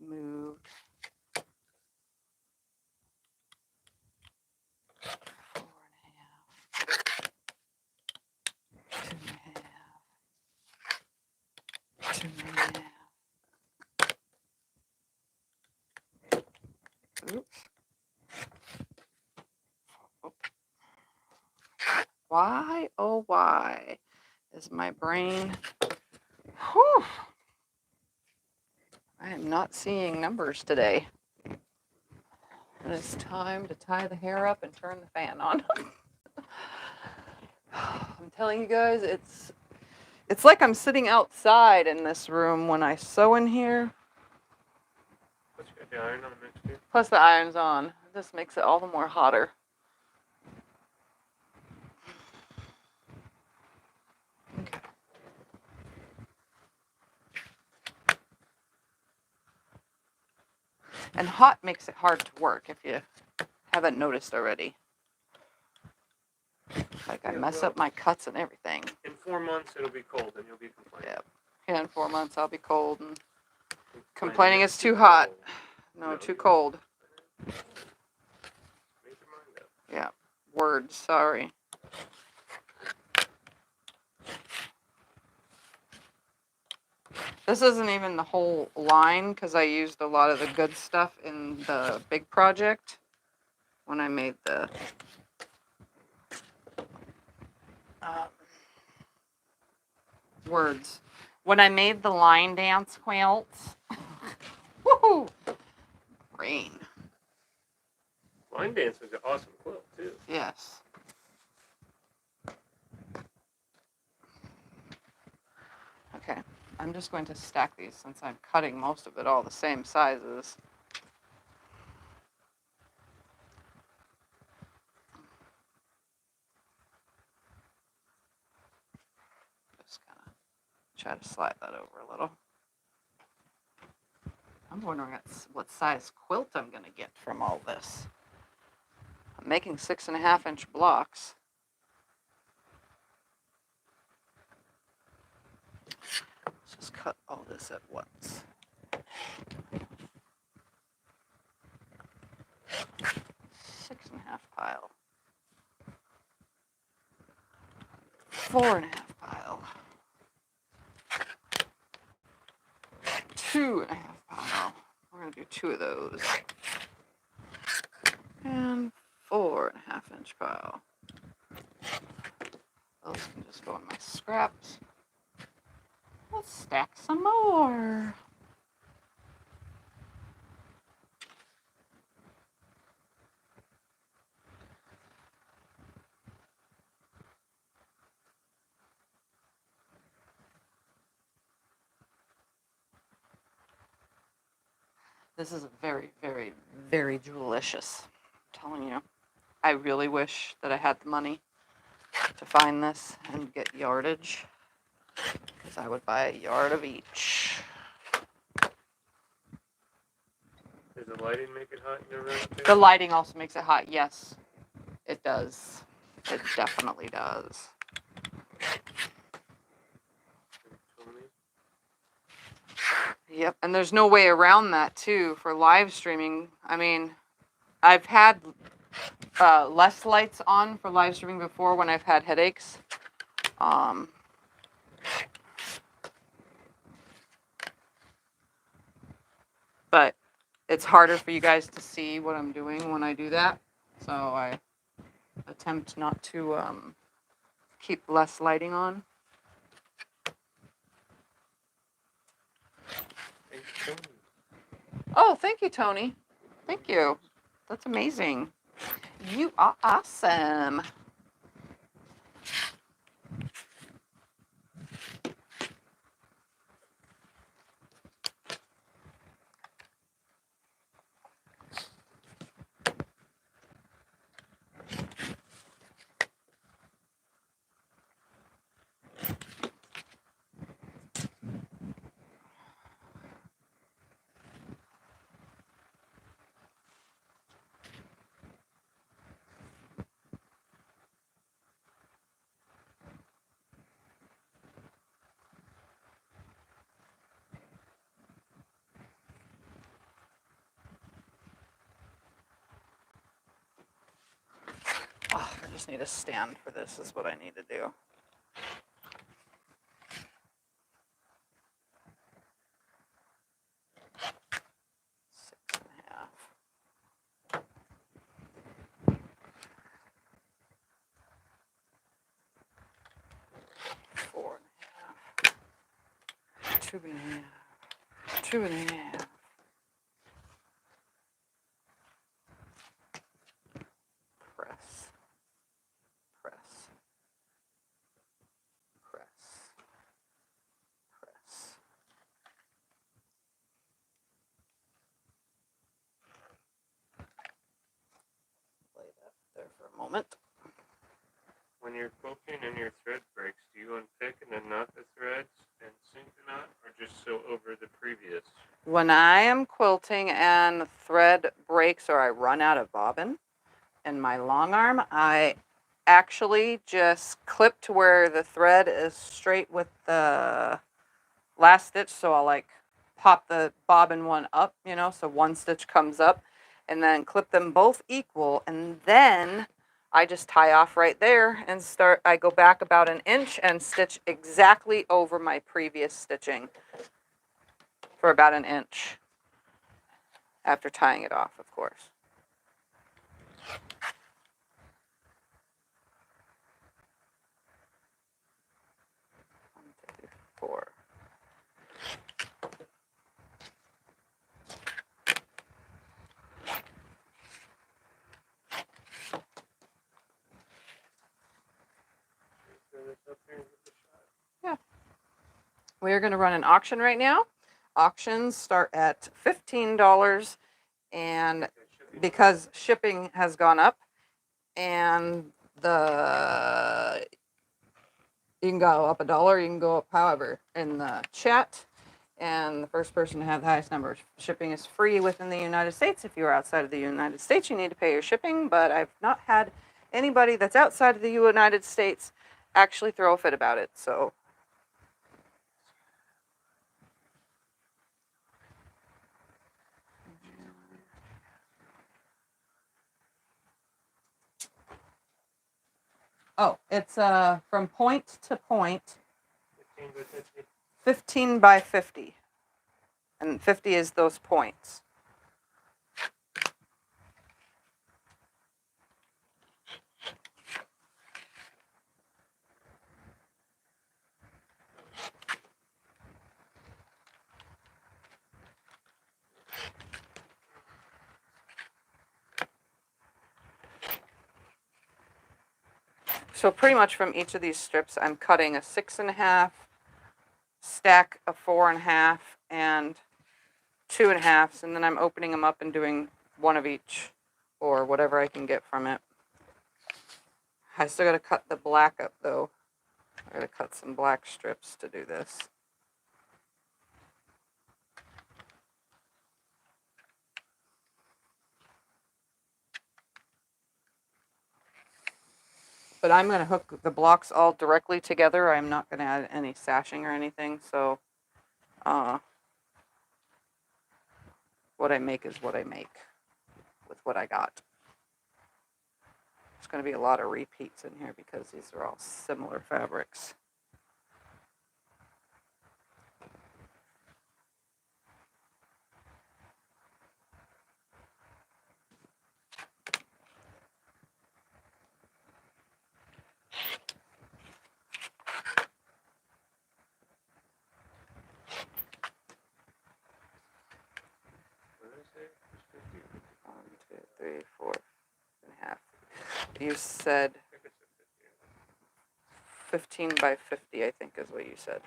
Move. 4.5. 2.5. Oops. Oh. Why, oh why, is my brain... Whew. I am not seeing numbers today. It is time to tie the hair up and turn the fan on. I'm telling you guys, it's like I'm sitting outside in this room when I sew in here. Let's get the iron on the mix too. Plus the iron's on. It just makes it all the more hotter. Okay. And hot makes it hard to work if you haven't noticed already. Like I mess up my cuts and everything. In 4 months it'll be cold and you'll be complaining. Yep. Yeah, in 4 months I'll be cold and complaining it's too hot. No, too cold. Make your mind up. Yeah. Words, sorry. This isn't even the whole line because I used a lot of the good stuff in the big project when I made the words. When I made the line dance quilts. Woohoo! Rain. Line dance was an awesome quilt too. Yes. Okay, I'm just going to stack these since I'm cutting most of it all the same sizes. Just gonna try to slide that over a little. I'm wondering what size quilt I'm gonna get from all this. I'm making 6.5-inch blocks. Let's just cut all this at once. 6.5 pile. 4.5 pile. 2.5 pile. We're gonna do 2 of those. And 4.5-inch pile. Those can just go in my scraps. Let's stack some more. This is very, very, very delicious. I'm telling you. I really wish that I had the money to find this and get yardage. Because I would buy a yard of each. Does the lighting make it hot in your room too? The lighting also makes it hot. Yes, it does. It definitely does. Yep, and there's no way around that too for live streaming. I mean, I've had less lights on for live streaming before when I've had headaches. But it's harder for you guys to see what I'm doing when I do that. So I attempt not to keep less lighting on. Oh, thank you, Tony. Thank you. That's amazing. You are awesome. just need a stand for this is what I need to do. 6.5. 4.5. 2.5. 2.5. Press. Press. Press. Press. Lay that there for a moment. When you're quilting and your thread breaks, do you unpick and then knot the threads and sink the knot, or just sew over the previous? When I am quilting and thread breaks or I run out of bobbin in my long arm, I actually just clip to where the thread is straight with the last stitch. So I'll like pop the bobbin one up, you know, so one stitch comes up, and then clip them both equal, and then I just tie off right there and I go back about an inch and stitch exactly over my previous stitching for about an inch after tying it off, of course. One, two, three, four. Yeah. We are going to run an auction right now. Auctions start at $15, and because shipping has gone up, and you can go up $1, you can go up however in the chat, and the first person to have the highest number. Shipping is free within the United States. If you're outside of the United States, you need to pay your shipping, but I've not had anybody that's outside of the United States actually throw a fit about it, so. Oh, it's from point to point, 15 by 50. And 50 is those points. So pretty much from each of these strips, I'm cutting a 6.5, stack of 4.5, and 2.5, and then I'm opening them up and doing one of each, or whatever I can get from it. I still gotta cut the black up though. I gotta cut some black strips to do this. But I'm gonna hook the blocks all directly together. I'm not gonna add any sashing or anything, so what I make is what I make with what I got. There's going to be a lot of repeats in here because these are all similar fabrics. One, two, three, 4.5. You said 15 by 50, I think is what you said.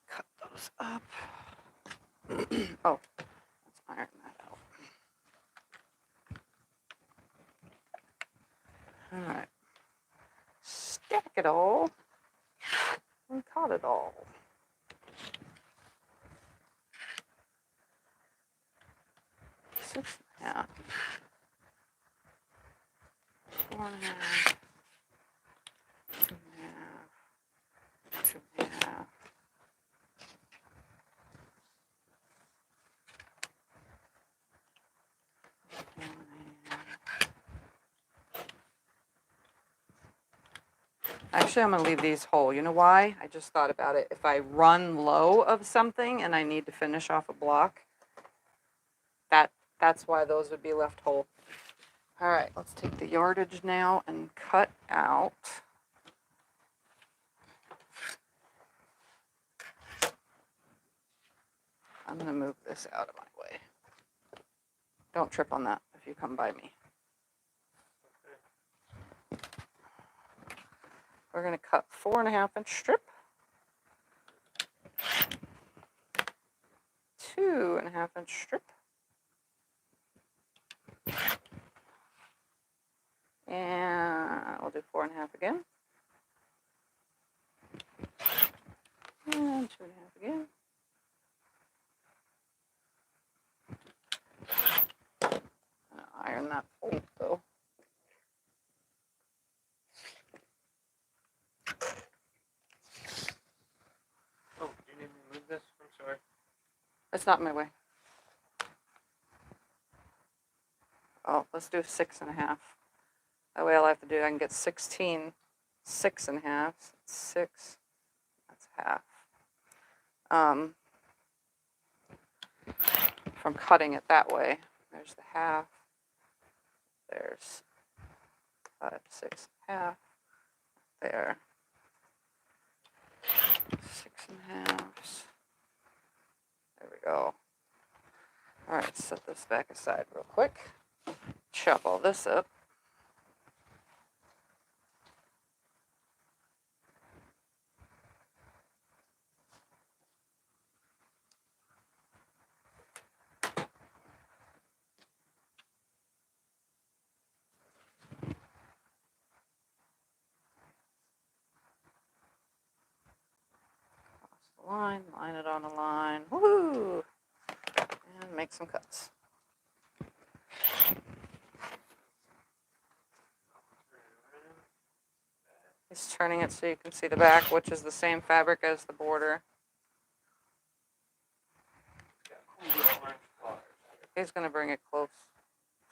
Cut those up. Oh, let's iron that out. All right. Stack it all and cut it all. Yeah. 4.5. 2.5. 2.5. Actually, I'm going to leave these whole. You know why? I just thought about it. If I run low of something and I need to finish off a block, that's why those would be left whole. All right, let's take the yardage now and cut out. I'm going to move this out of my way. Don't trip on that if you come by me. We're going to cut 4.5-inch strip. 2.5-inch strip. And we'll do 4.5 again. And 2.5 again. Iron that fold though. Oh, do you need me to move this? I'm sorry. It's not in my way. Oh, let's do 6.5. That way all I have to do, I can get 16 6.5. 6. That's half. From cutting it that way. There's the half. There's 5, 6.5. There. 6.5. There we go. All right, set this back aside real quick. Chop all this up. Cross the line, line it on a line. Woohoo! And make some cuts. He's turning it so you can see the back, which is the same fabric as the border. He's going to bring it close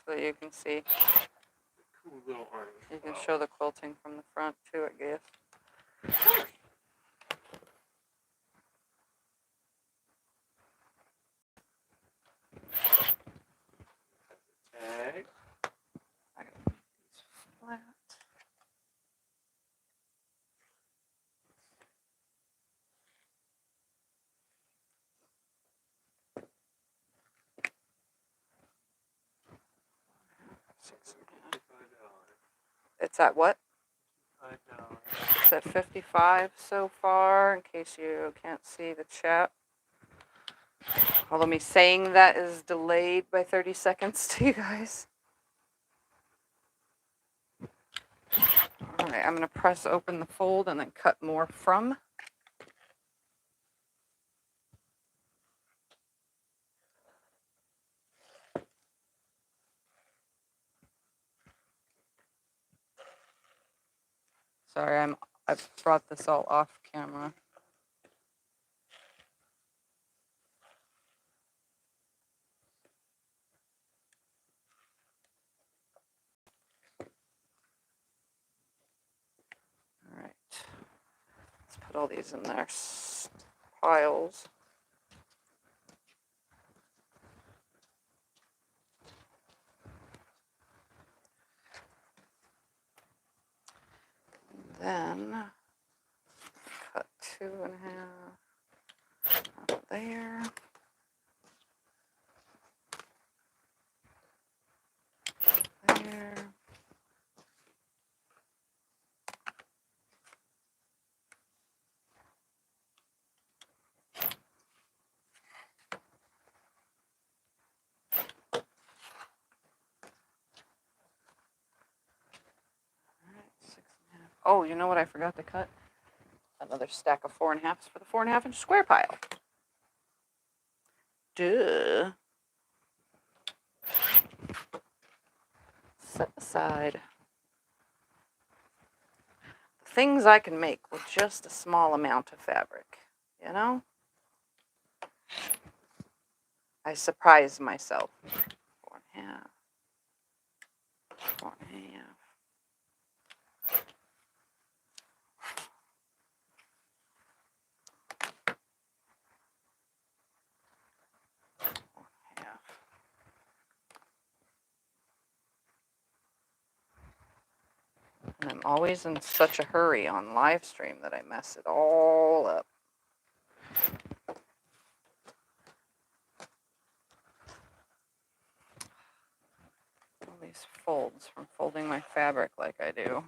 so that you can see. Cool little orange. You can show the quilting from the front too, I guess. Tag. I gotta make these flat. $6.5. It's at what? It's at 55 so far, in case you can't see the chat. Although me saying that is delayed by 30 seconds to you guys. All right, I'm going to press open the fold and then cut more from. Sorry, I brought this all off camera. All right, let's put all these in their piles. Then cut 2.5 out there. There. Oh, you know what I forgot to cut? Another stack of 4.5s for the 4.5-inch square pile. Duh. set aside the things I can make with just a small amount of fabric, you know? I surprise myself. 4.5. 4.5. And I'm always in such a hurry on live stream that I mess it all up. All these folds from folding my fabric like I do.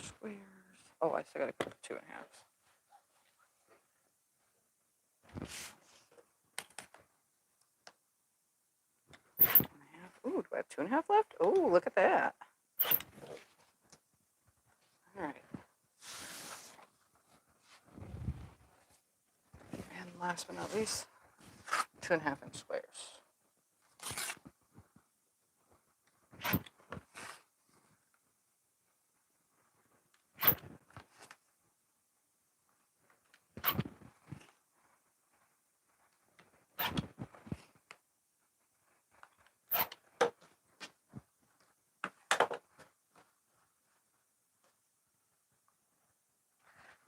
Squares. Oh, I still gotta put 2.5. Ooh, do I have 2.5 left? Oh, look at that. All right. And last but not least, 2.5 inch squares.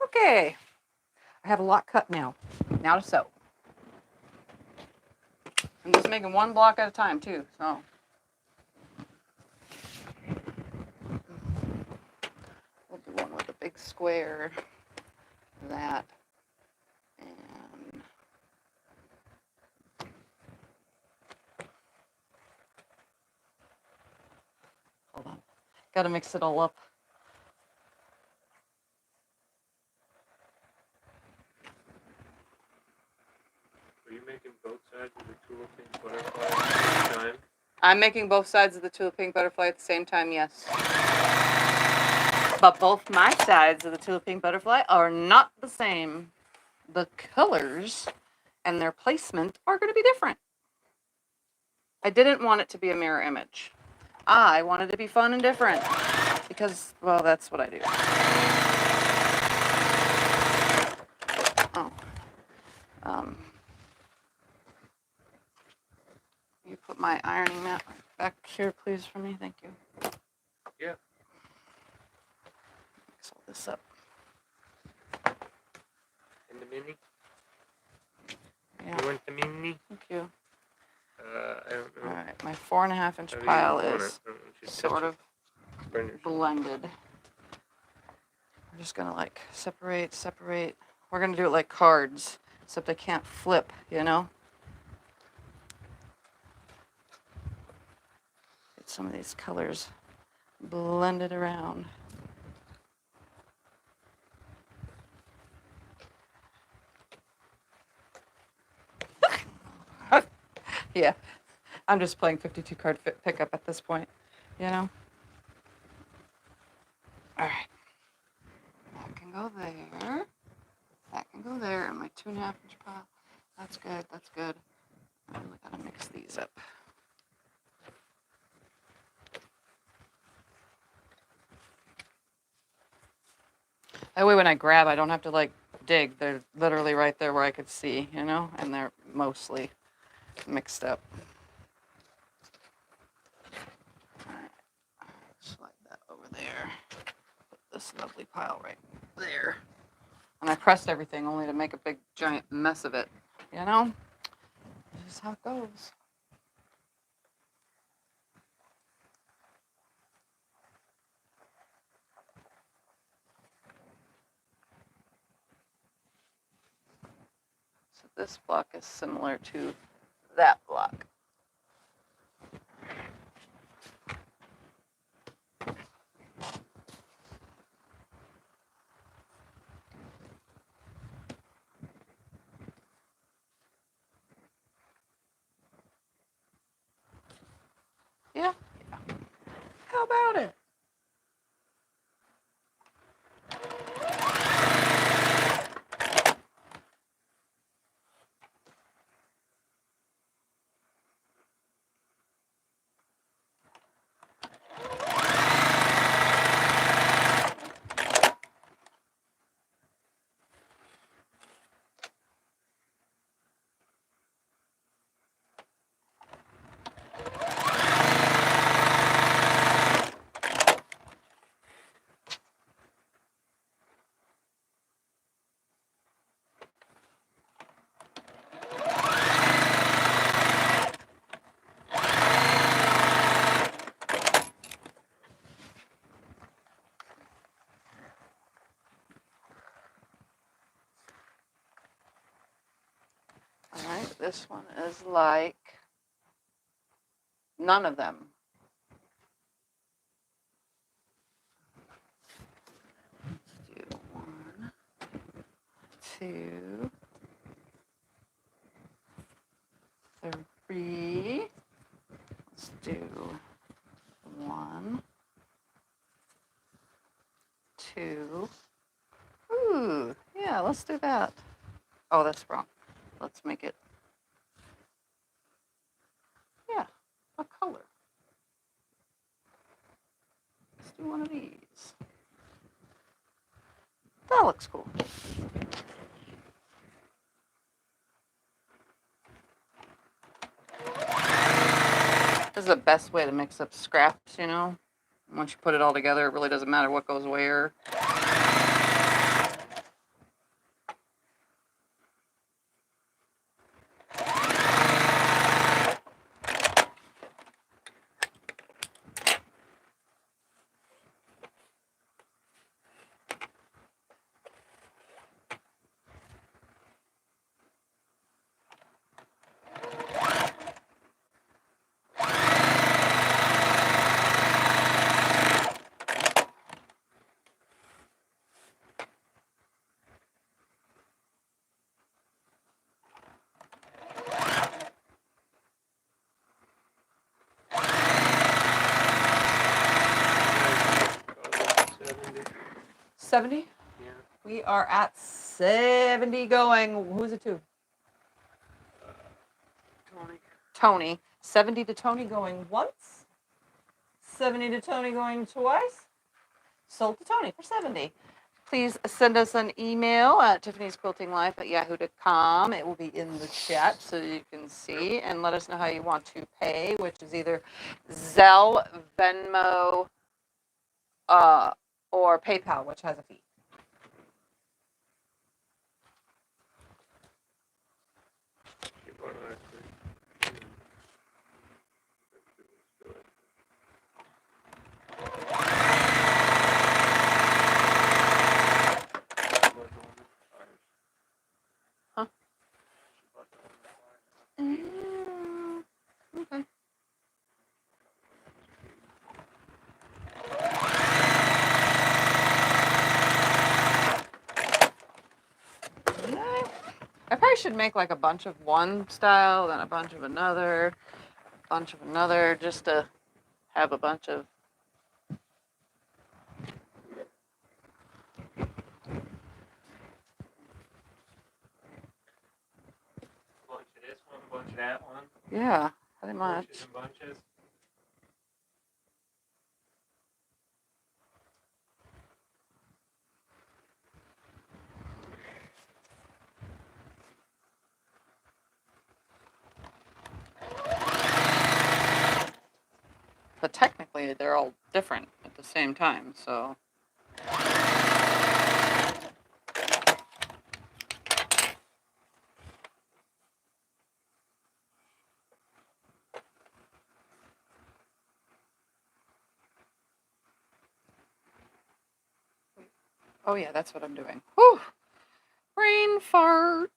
Okay, I have a lot cut now. Now to sew. I'm just making one block at a time too, so. We'll do one with a big square, that, and hold on. Gotta mix it all up. Are you making both sides of the tulip pink butterfly at the same time? I'm making both sides of the tulip pink butterfly at the same time, yes. But both my sides of the tulip pink butterfly are not the same. The colors and their placement are going to be different. I didn't want it to be a mirror image. I wanted it to be fun and different because, well, that's what I do. Oh. You put my ironing mat back here, please, for me. Thank you. Yeah. Mix all this up. And the mini? Yeah. You want the mini? Thank you. I don't know. All right, my 4.5 inch How do you pile want is it? I don't know if you sort touch of it. Burn yourself. blended. We're just gonna like separate. We're gonna do it like cards, except I can't flip, you know? Get some of these colors blended around. Yeah, I'm just playing 52 card pickup at this point, you know? All right. That can go there. That can go there. And my 2.5 inch pile. That's good. That's good. I really gotta mix these up. That way when I grab, I don't have to like dig. They're literally right there where I could see, you know? And they're mostly mixed up. All right. Slide that over there. Put this lovely pile right there. And I pressed everything only to make a big giant mess of it, you know? This is how it goes. So this block is similar to that block. Yeah. How about it? This one is like none of them. Let's do 1, 2, 3. Let's do 1, 2. Ooh, yeah, let's do that. Oh, that's wrong. Let's make it, yeah, a color. Let's do one of these. That looks cool. This is the best way to mix up scraps, you know? Once you put it all together, it really doesn't matter what goes where. $70. 70? Yeah. We are at 70 going. Who's it to? Tony. Tony. 70 to Tony going once. 70 to Tony going twice. Sold to Tony for 70. Please send us an email at tiffanysquiltinglife@yahoo.com. It will be in the chat so you can see, and let us know how you want to pay, which is either Zelle, Venmo, or PayPal, which has a fee. She bought it last week. Huh? Okay. I probably should make like a bunch of one style, then a bunch of another, just to have a bunch of. Bunch of this one, bunch of that one. Yeah, pretty much. Bunches and bunches. But technically, they're all different at the same time, so. Oh yeah, that's what I'm doing. Whew! Brain fart.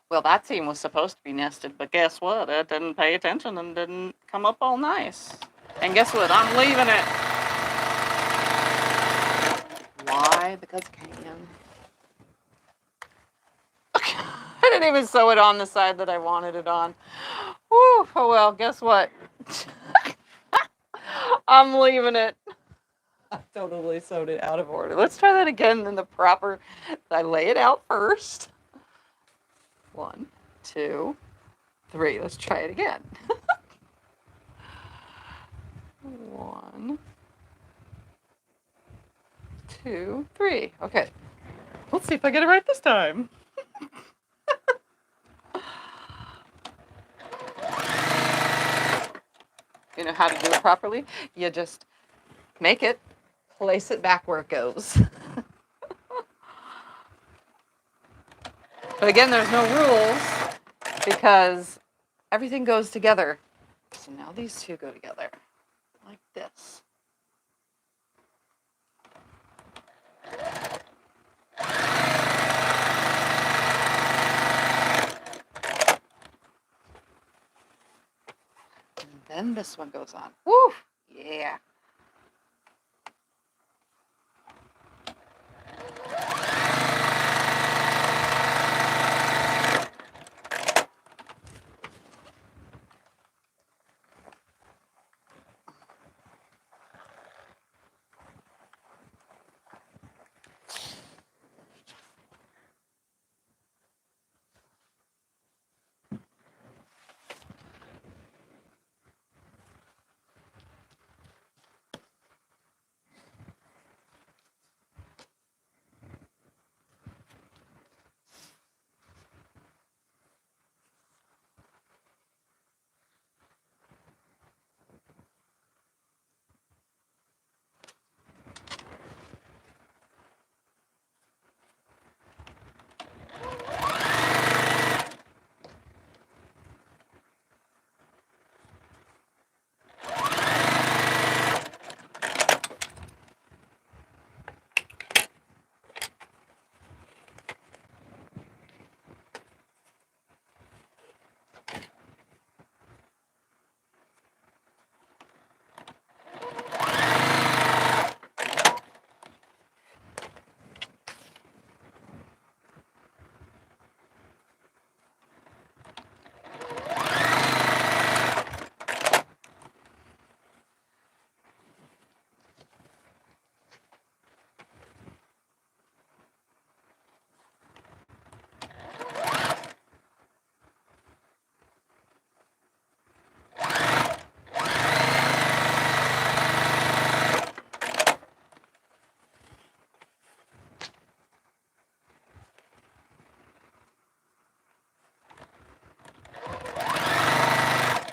Well, that seam was supposed to be nested, but guess what? It didn't pay attention and didn't come up all nice. And guess what? I'm leaving it. Why? Because I can. I didn't even sew it on the side that I wanted it on. Whew, oh well, guess what? I'm leaving it. I totally sewed it out of order. Let's try that again in the proper. I lay it out first. 1, 2, 3. Let's try it again. 1, 2, 3. Okay. Let's see if I get it right this time. You know how to do it properly? You just make it, place it back where it goes. But again, there's no rules because everything goes together. So now these two go together like this. And then this one goes on. Woo! Yeah.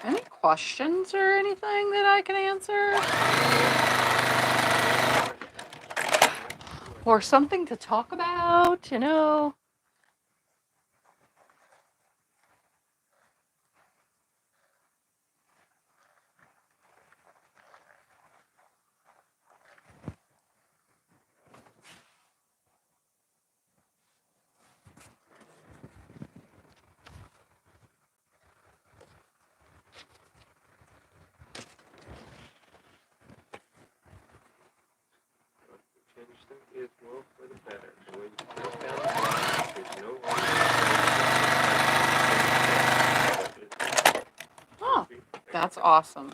Any questions or anything that I can answer? Or something to talk about, you know? Change the gizmo for the better. So when you count down the block, there's no longer. Oh, that's awesome.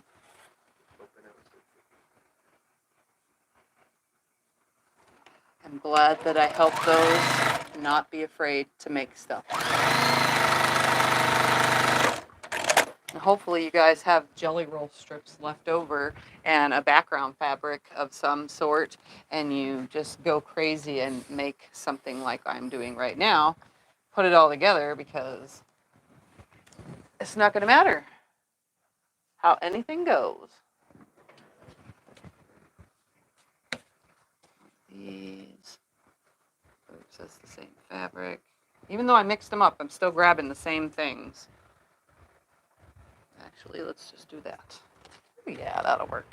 I'm glad that I helped those not be afraid to make stuff. And hopefully you guys have jelly roll strips left over and a background fabric of some sort, and you just go crazy and make something like I'm doing right now. Put it all together, because it's not going to matter how anything goes. These, oops, that's the same fabric. Even though I mixed them up, I'm still grabbing the same things. Actually, let's just do that. Yeah, that'll work.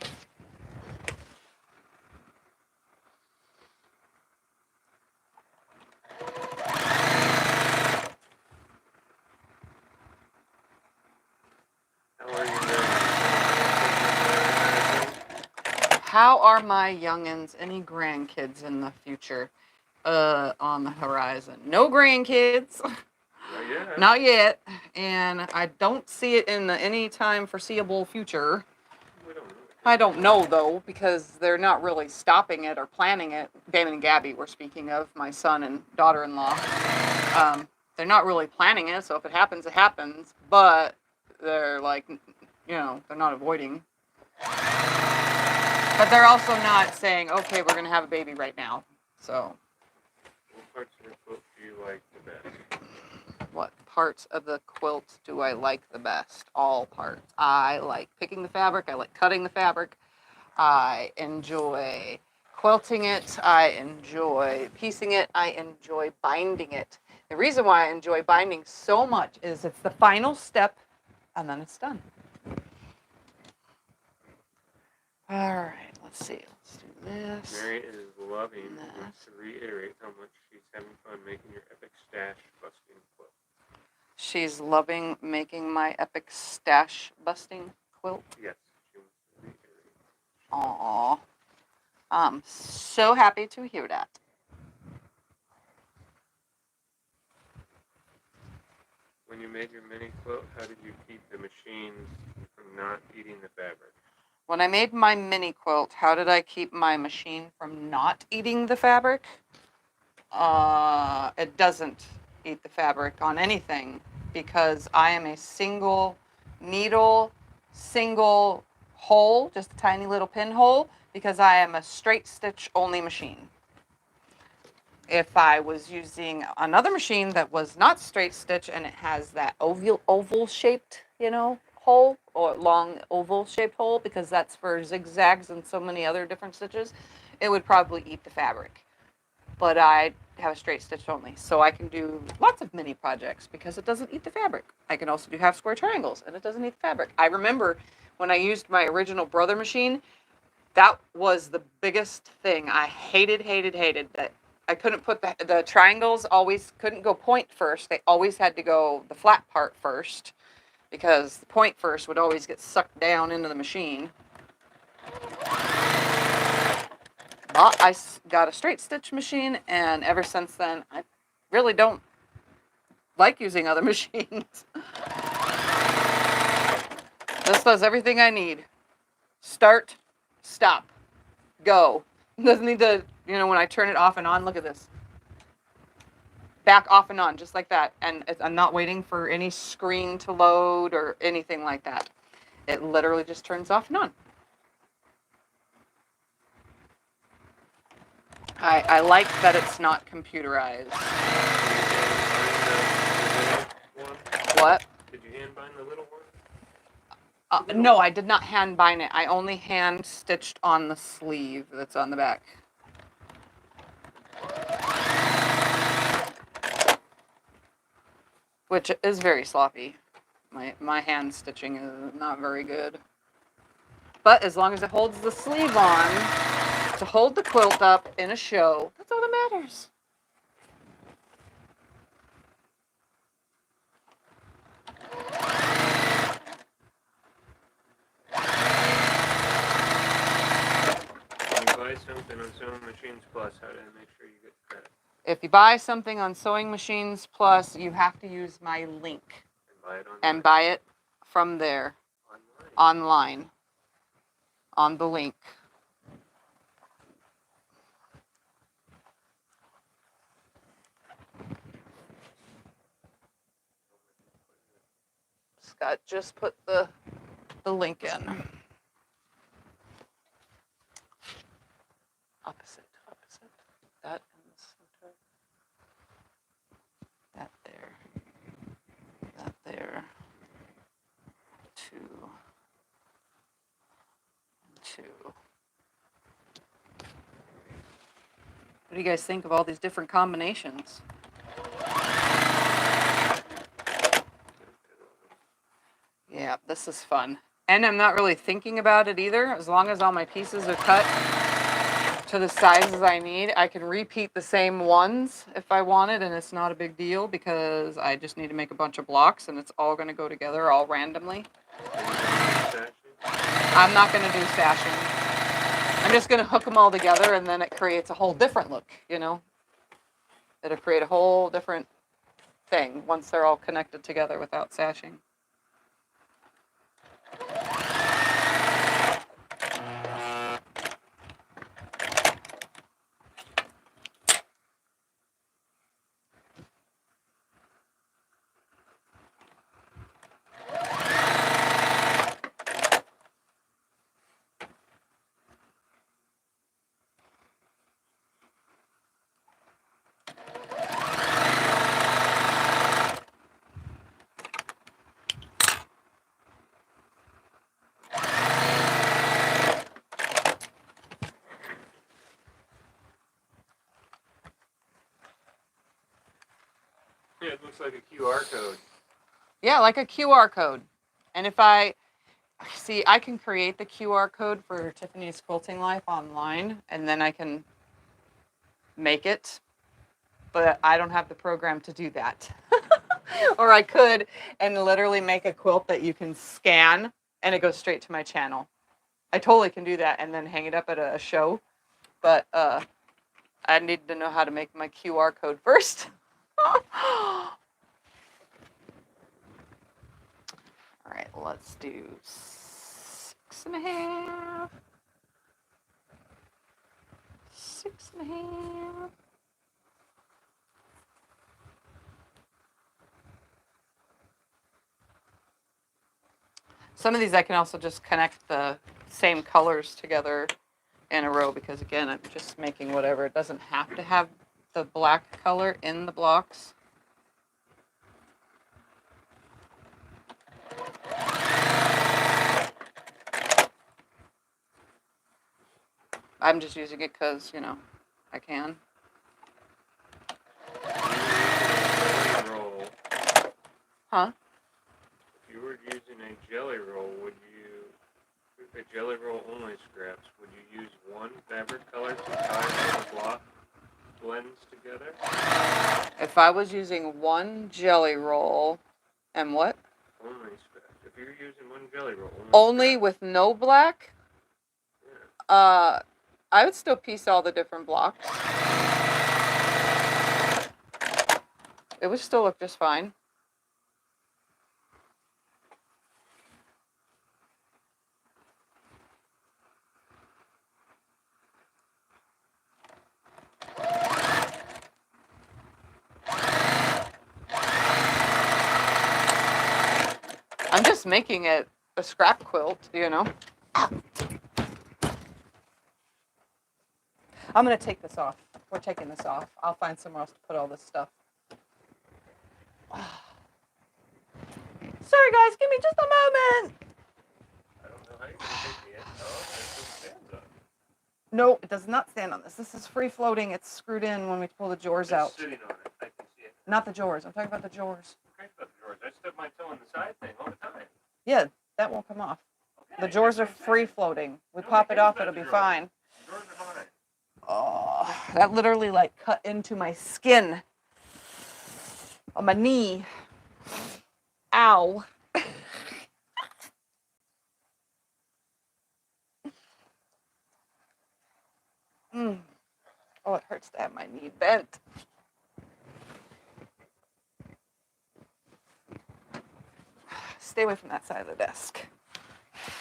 How are my youngins? Any grandkids in the future? On the horizon. No grandkids. Not yet. Not yet. And I don't see it in the anytime foreseeable future. We don't know. I don't know, though, because they're not really stopping it or planning it. Damon and Gabby we're speaking of, my son and daughter-in-law. They're not really planning it, so if it happens, it happens. But they're like, you know, they're not avoiding. But they're also not saying, okay, we're going to have a baby right now. So. What parts of the quilt do you like the best? What parts of the quilt do I like the best? All parts. I like picking the fabric. I like cutting the fabric. I enjoy quilting it. I enjoy piecing it. I enjoy binding it. The reason why I enjoy binding so much is it's the final step, and then it's done. All right, let's see. Let's do this. Mary is loving, This. wants to reiterate how much she's having fun making your epic stash busting quilt. She's loving making my epic stash busting quilt. Yes, she wants to reiterate. Aww. I'm so happy to hear that. When you made your mini quilt, how did you keep the machine from not eating the fabric? When I made my mini quilt, how did I keep my machine from not eating the fabric? It doesn't eat the fabric on anything because I am a single needle, single hole, just a tiny little pinhole, because I am a straight stitch only machine. If I was using another machine that was not straight stitch and it has that oval shaped, hole, or long oval shaped hole, because that's for zigzags and so many other different stitches, it would probably eat the fabric. But I have a straight stitch only, so I can do lots of mini projects because it doesn't eat the fabric. I can also do half square triangles and it doesn't eat the fabric. I remember when I used my original Brother machine, that was the biggest thing. I hated that I couldn't put the triangles, always couldn't go point first. They always had to go the flat part first because the point first would always get sucked down into the machine. But I got a straight stitch machine, and ever since then, I really don't like using other machines. This does everything I need. Start, stop, go. It doesn't need to, when I turn it off and on, look at this. Back off and on, just like that. And I'm not waiting for any screen to load or anything like that. It literally just turns off and on. I like that it's not computerized. What? Did you hand bind the little one? No, I did not hand bind it. I only hand stitched on the sleeve that's on the back. Which is very sloppy. My hand stitching is not very good. But as long as it holds the sleeve on to hold the quilt up in a show, that's all that matters. Buy something on SewingMachinesPlus, how do I make sure you get credit? If you buy something on SewingMachinesPlus, you have to use my link and buy it from there online on the link. Scott just put the link in. Opposite. That in the center. That there. That there. 2. 2. What do you guys think of all these different combinations? Yeah, this is fun. And I'm not really thinking about it either. As long as all my pieces are cut to the sizes I need, I can repeat the same ones if I wanted, and it's not a big deal because I just need to make a bunch of blocks and it's all going to go together all randomly. I'm not going to do sashing. I'm just going to hook them all together and then it creates a whole different look, It'll create a whole different thing once they're all connected together without sashing. Yeah, it looks like a QR code. Yeah, like a QR code. And if I See, I can create the QR code for Tiffany's Quilting Life online, and then I can make it, but I don't have the program to do that. Or I could and literally make a quilt that you can scan and it goes straight to my channel. I totally can do that and then hang it up at a show, but I need to know how to make my QR code first. All right, let's do 6.5. 6.5. Some of these I can also just connect the same colors together in a row because, again, I'm just making whatever. It doesn't have to have the black color in the blocks. I'm just using it because, you know, I can. Roll. Huh? If you were using a jelly roll, would you, a jelly roll only scraps, would you use one fabric color to tie all the block blends together? If I was using one jelly roll and what? Only scraps. If you're using one jelly roll, Only scraps. with no black? Yeah. I would still piece all the different blocks. It would still look just fine. I'm just making it a scrap quilt, you know. I'm going to take this off. We're taking this off. I'll find somewhere else to put all this stuff. Sorry, guys. Give me just a moment. I don't know how you're going to take the end off. There's some stands on. No, it does not stand on this. This is free floating. It's screwed in when we pull the drawers out. It's sitting on it. I can see it. Not the drawers. I'm talking about the drawers. Okay, about the drawers. I stub my toe on the side thing all the time. Yeah, that won't come off. Okay, The drawers are that's what I'm free saying. floating. We Nobody pop it cares off, about it'll the be drawers. fine. The drawers are fine. Oh, that literally like cut into my skin on my knee. Ow. Oh, it hurts to have my knee bent. Stay away from that side of the desk.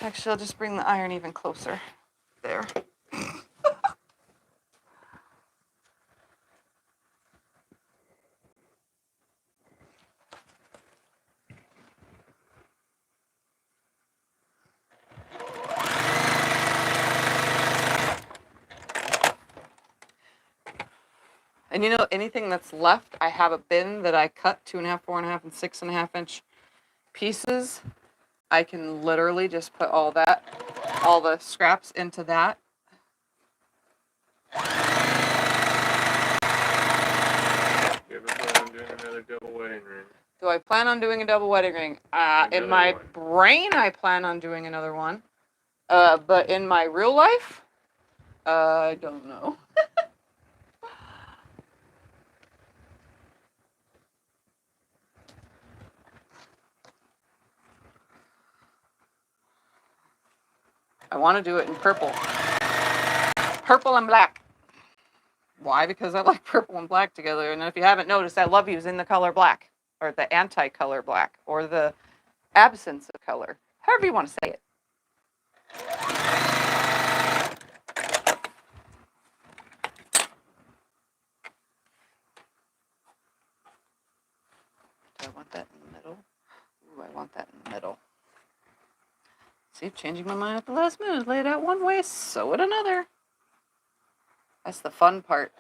Actually, I'll just bring the iron even closer. There. And you know, anything that's left, I have a bin that I cut 2.5, 4.5, and 6.5 inch pieces. I can literally just put all the scraps into that. You ever plan on doing another double wedding ring? Do I plan on doing a double wedding ring? In my brain, I plan on doing another one. But in my real life, I don't know. I want to do it in purple. Purple and black. Why? Because I like purple and black together. And if you haven't noticed, I love using the color black, or the anti-color black, or the absence of color. However you want to say it. Do I want that in the middle? Ooh, I want that in the middle. See, changing my mind at the last minute. Lay it out one way, sew it another. That's the fun part.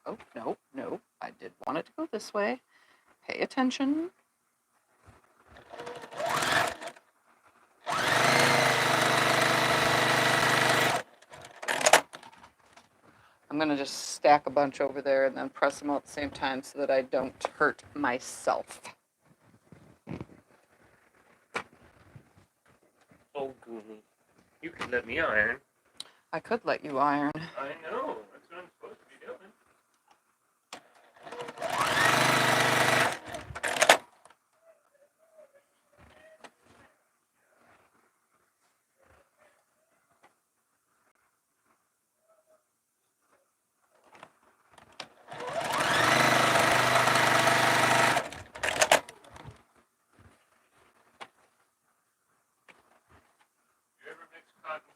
Oh, no, no. I did want it to go this way. Pay attention. I'm going to just stack a bunch over there and then press them all at the same time so that I don't hurt myself. Oh, goony. You could let me iron. I could let you iron. I know. That's what I'm supposed to be doing.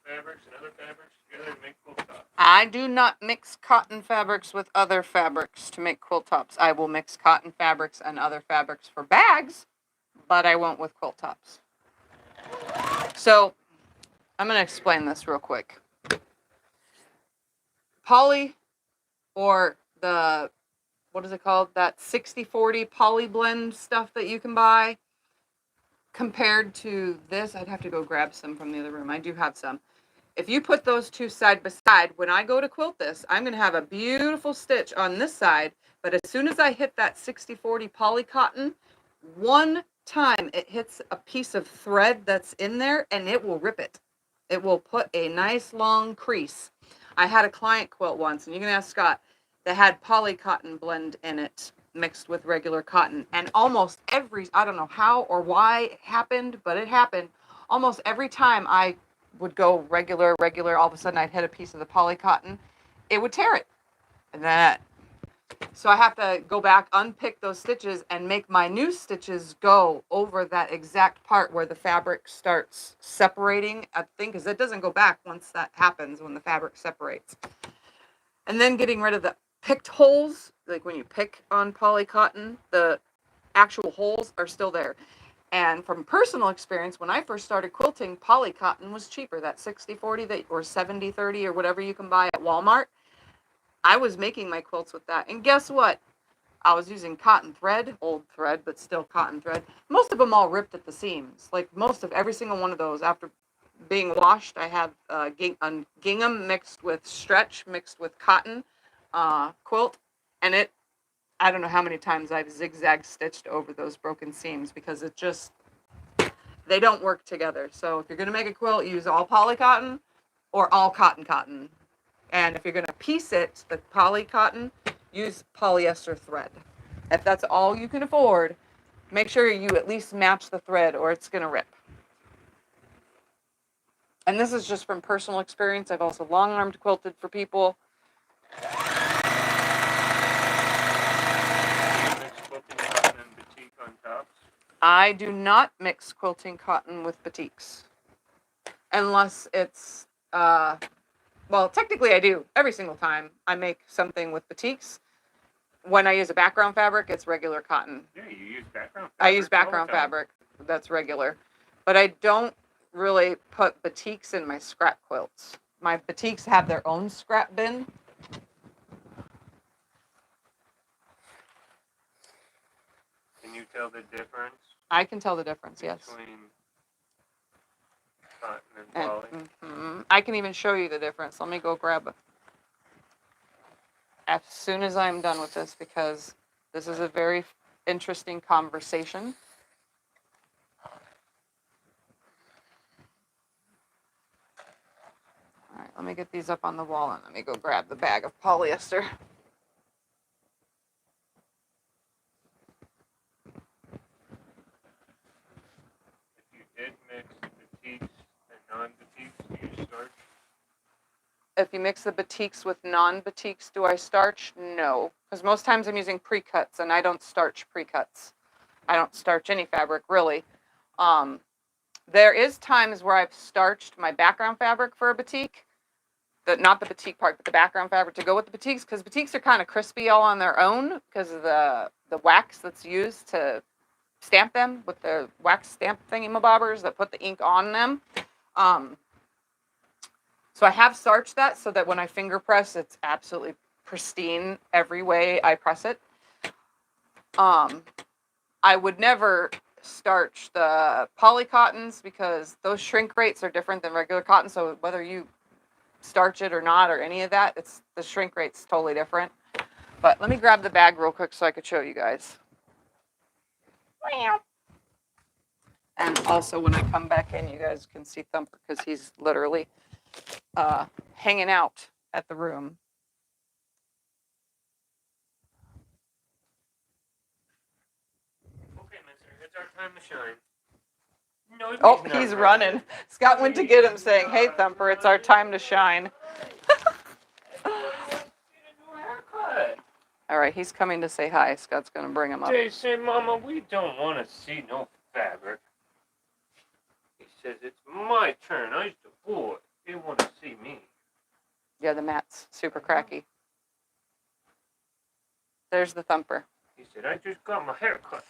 Fabrics and other fabrics together to make quilt tops. I do not mix cotton fabrics with other fabrics to make quilt tops. I will mix cotton fabrics and other fabrics for bags, but I won't with quilt tops. So I'm going to explain this real quick. Poly, or the, what is it called? That 60-40 poly blend stuff that you can buy, compared to this, I'd have to go grab some from the other room. I do have some. If you put those two side by side, when I go to quilt this, I'm going to have a beautiful stitch on this side, but as soon as I hit that 60-40 poly cotton, one time it hits a piece of thread that's in there and it will rip it. It will put a nice long crease. I had a client quilt once, and you can ask Scott, that had poly cotton blend in it mixed with regular cotton. And almost every, I don't know how or why it happened, but it happened. Almost every time I would go regular, all of a sudden I'd hit a piece of the poly cotton, it would tear it. And that, so I have to go back, unpick those stitches, and make my new stitches go over that exact part where the fabric starts separating, I think, because it doesn't go back once that happens, when the fabric separates. And then getting rid of the picked holes, like when you pick on poly cotton, the actual holes are still there. And from personal experience, when I first started quilting, poly cotton was cheaper. That 60-40 that, or 70-30 or whatever you can buy at Walmart. I was making my quilts with that. And guess what? I was using cotton thread, old thread, but still cotton thread. Most of them all ripped at the seams. Like most of every single one of those, after being washed, I have gingham mixed with stretch, mixed with cotton quilt. And it, I don't know how many times I've zigzag stitched over those broken seams, because it just, they don't work together. So if you're going to make a quilt, use all poly cotton or all cotton. And if you're going to piece it, the poly cotton, use polyester thread. If that's all you can afford, make sure you at least match the thread, or it's going to rip. And this is just from personal experience. I've also long-armed quilted for people. I do not mix quilting cotton with batiks. Unless it's, well, technically I do. Every single time I make something with batiks, when I use a background fabric, it's regular cotton. Yeah, you use background fabric. I use background fabric. That's regular. But I don't really put batiks in my scrap quilts. My batiks have their own scrap bin. Can you tell the difference? I can tell the difference, yes. Between cotton and poly. I can even show you the difference. Let me go grab it as soon as I'm done with this, because this is a very interesting conversation. All right, let me get these up on the wall, and let me go grab the bag of polyester. If you did mix batiks and non-batiks, do you starch? If you mix the batiks with non-batiks, do I starch? No, because most times I'm using pre-cuts, and I don't starch pre-cuts. I don't starch any fabric, really. There is times where I've starched my background fabric for a batik. Not the batik part, but the background fabric to go with the batiks, because batiks are kind of crispy all on their own because of the wax that's used to stamp them with the wax stamp thingy-mabobbers that put the ink on them. So I have starched that so that when I finger press, it's absolutely pristine every way I press it. I would never starch the poly cottons because those shrink rates are different than regular cotton. So whether you starch it or not or any of that. It's the shrink rate's totally different. But let me grab the bag real quick so I could show you guys. And also when I come back in, you guys can see Thumper because he's literally hanging out at the room. Okay, mister, it's our time to shine. No, Oh, he's running. Scott went to get him saying, hey, Thumper, it's our time to shine. All right, he's coming to say hi. Scott's going to bring him up. They say, Mama, we don't want to see no fabric. He says, it's my turn. I'm the boy. They want to see me. Yeah, the mat's super cracky. There's the Thumper. He said, I just got my hair cut.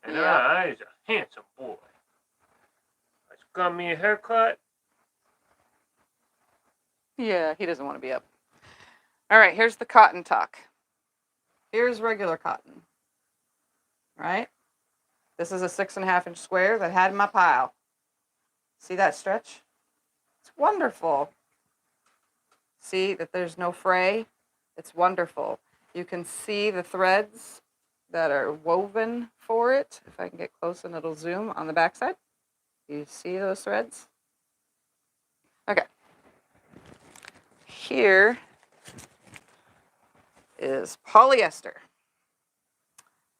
And Yeah. I's a handsome boy. I just got me a haircut. Yeah, he doesn't want to be up. All right, here's the cotton talk. Here's regular cotton, right? This is a 6.5-inch square that I had in my pile. See that stretch? It's wonderful. See that there's no fray? It's wonderful. You can see the threads that are woven for it. If I can get close and it'll zoom on the backside. You see those threads? Okay. Here is polyester.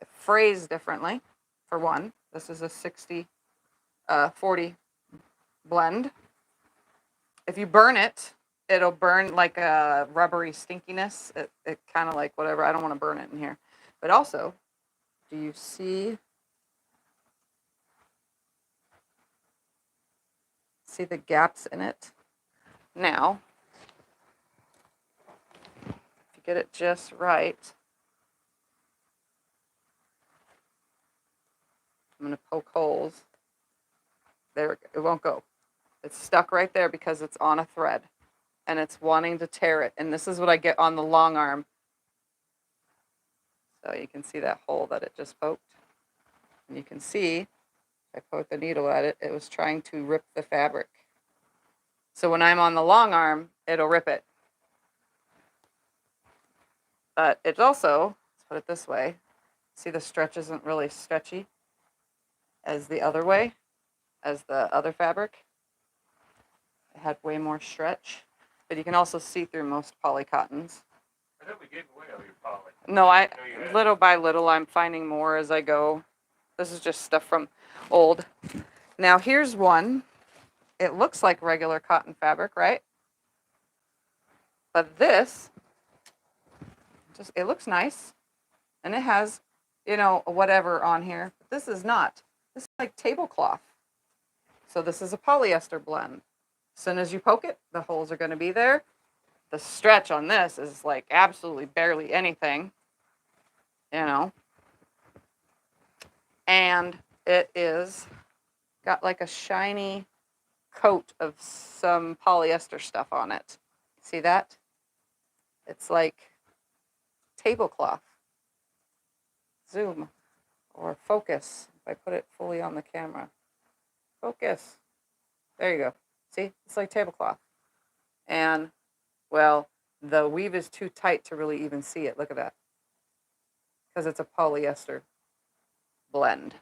It frays differently, for one. This is a 60-40 blend. If you burn it, it'll burn like a rubbery stinkiness. It kind of like whatever. I don't want to burn it in here. But also, do you see the gaps in it? Now, if you get it just right, I'm going to poke holes. There, it won't go. It's stuck right there because it's on a thread and it's wanting to tear it. And this is what I get on the long arm. So you can see that hole that it just poked. And you can see, if I poke the needle at it, it was trying to rip the fabric. So when I'm on the long arm, it'll rip it. But it's also, let's put it this way, see the stretch isn't really stretchy as the other way, as the other fabric. It had way more stretch. But you can also see through most poly cottons. I thought we gave away all your poly. No, little by little, I'm finding more as I go. This is just stuff from old. Now here's one. It looks like regular cotton fabric, right? But this, it looks nice. And it has, whatever on here. But this is not. This is like tablecloth. So this is a polyester blend. As soon as you poke it, the holes are going to be there. The stretch on this is like absolutely barely anything, and it is got like a shiny coat of some polyester stuff on it. See that? It's like tablecloth. Zoom or focus. If I put it fully on the camera. Focus. There you go. See? It's like tablecloth. And, well, the weave is too tight to really even see it. Look at that. Because it's a polyester blend.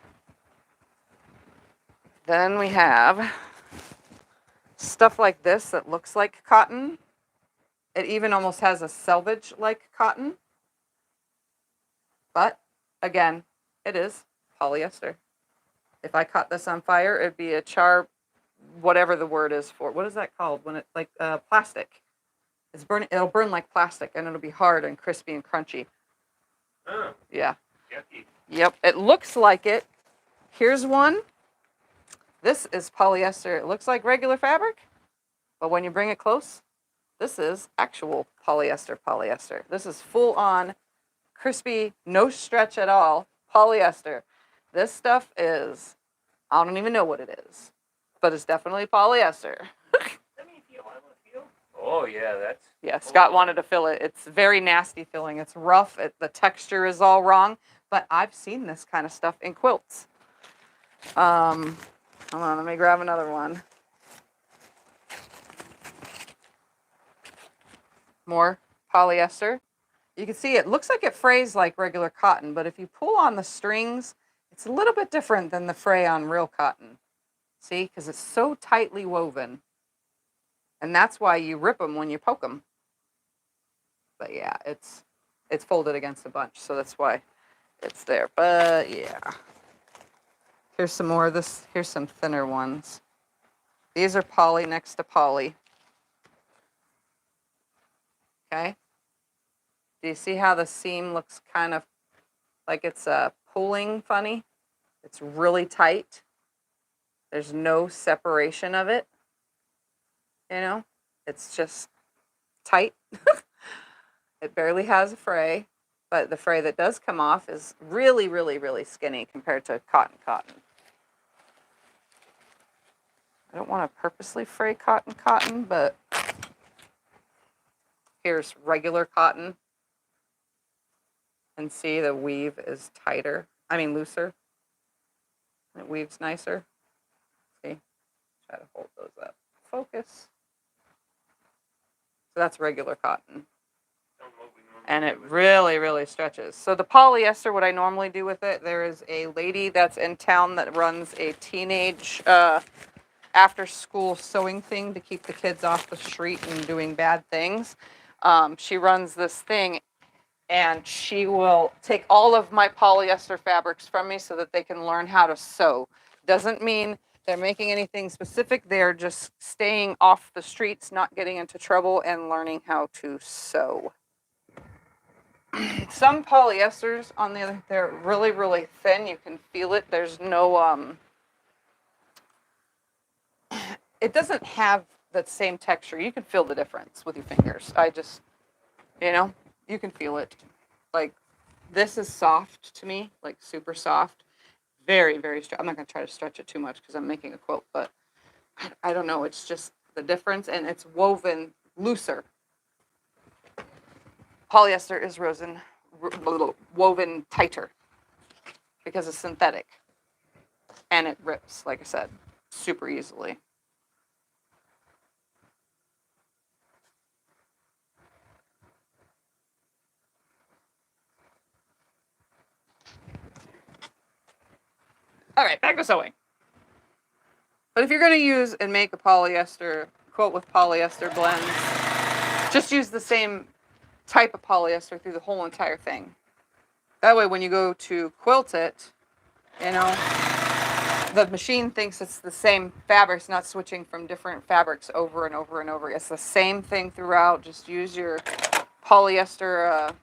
Then we have stuff like this that looks like cotton. It even almost has a selvage like cotton. But, again, it is polyester. If I caught this on fire, it'd be a char, whatever the word is for. What is that called? When it, like, plastic. It'll burn like plastic, and it'll be hard and crispy and crunchy. Oh. Yeah. Yucky. Yep, it looks like it. Here's one. This is polyester. It looks like regular fabric, but when you bring it close, this is actual polyester. This is full on crispy, no stretch at all, polyester. This stuff is, I don't even know what it is, but it's definitely polyester. Let me feel. I want to feel. Oh, yeah, that's... Yeah, Scott wanted to fill it. It's very nasty filling. It's rough. The texture is all wrong, but I've seen this kind of stuff in quilts. Hold on, let me grab another one. more polyester. You can see it looks like it frays like regular cotton, but if you pull on the strings, it's a little bit different than the fray on real cotton. See, because it's so tightly woven. And that's why you rip them when you poke them. But yeah, it's folded against a bunch, so that's why it's there. But yeah. Here's some more of this. Here's some thinner ones. These are poly next to poly. Okay. Do you see how the seam looks kind of like it's pulling funny? It's really tight. There's no separation of it. You know, it's just tight. It barely has a fray, but the fray that does come off is really, really, really skinny compared to cotton. I don't want to purposely fray cotton, but here's regular cotton. And see, the weave is looser. It weaves nicer. See, try to hold those up. Focus. So that's regular cotton. And it really, really stretches. So the polyester, what I normally do with it, there is a lady that's in town that runs a teenage after-school sewing thing to keep the kids off the street and doing bad things. She runs this thing, and she will take all of my polyester fabrics from me so that they can learn how to sew. Doesn't mean they're making anything specific. They're just staying off the streets, not getting into trouble, and learning how to sew. Some polyesters, on the other, they're really, really thin. You can feel it. There's no, it doesn't have that same texture. You can feel the difference with your fingers. You can feel it. Like, this is soft to me, like super soft. Very, very I'm not going to try to stretch it too much because I'm making a quilt, but I don't know. It's just the difference, and it's woven looser. Polyester is woven tighter because it's synthetic, and it rips, like I said, super easily. All right, back to sewing. But if you're going to use and make a polyester quilt with polyester blends, just use the same type of polyester through the whole entire thing. That way, when you go to quilt it, the machine thinks it's the same fabric. It's not switching from different fabrics over and over and over. It's the same thing throughout. Just use your polyester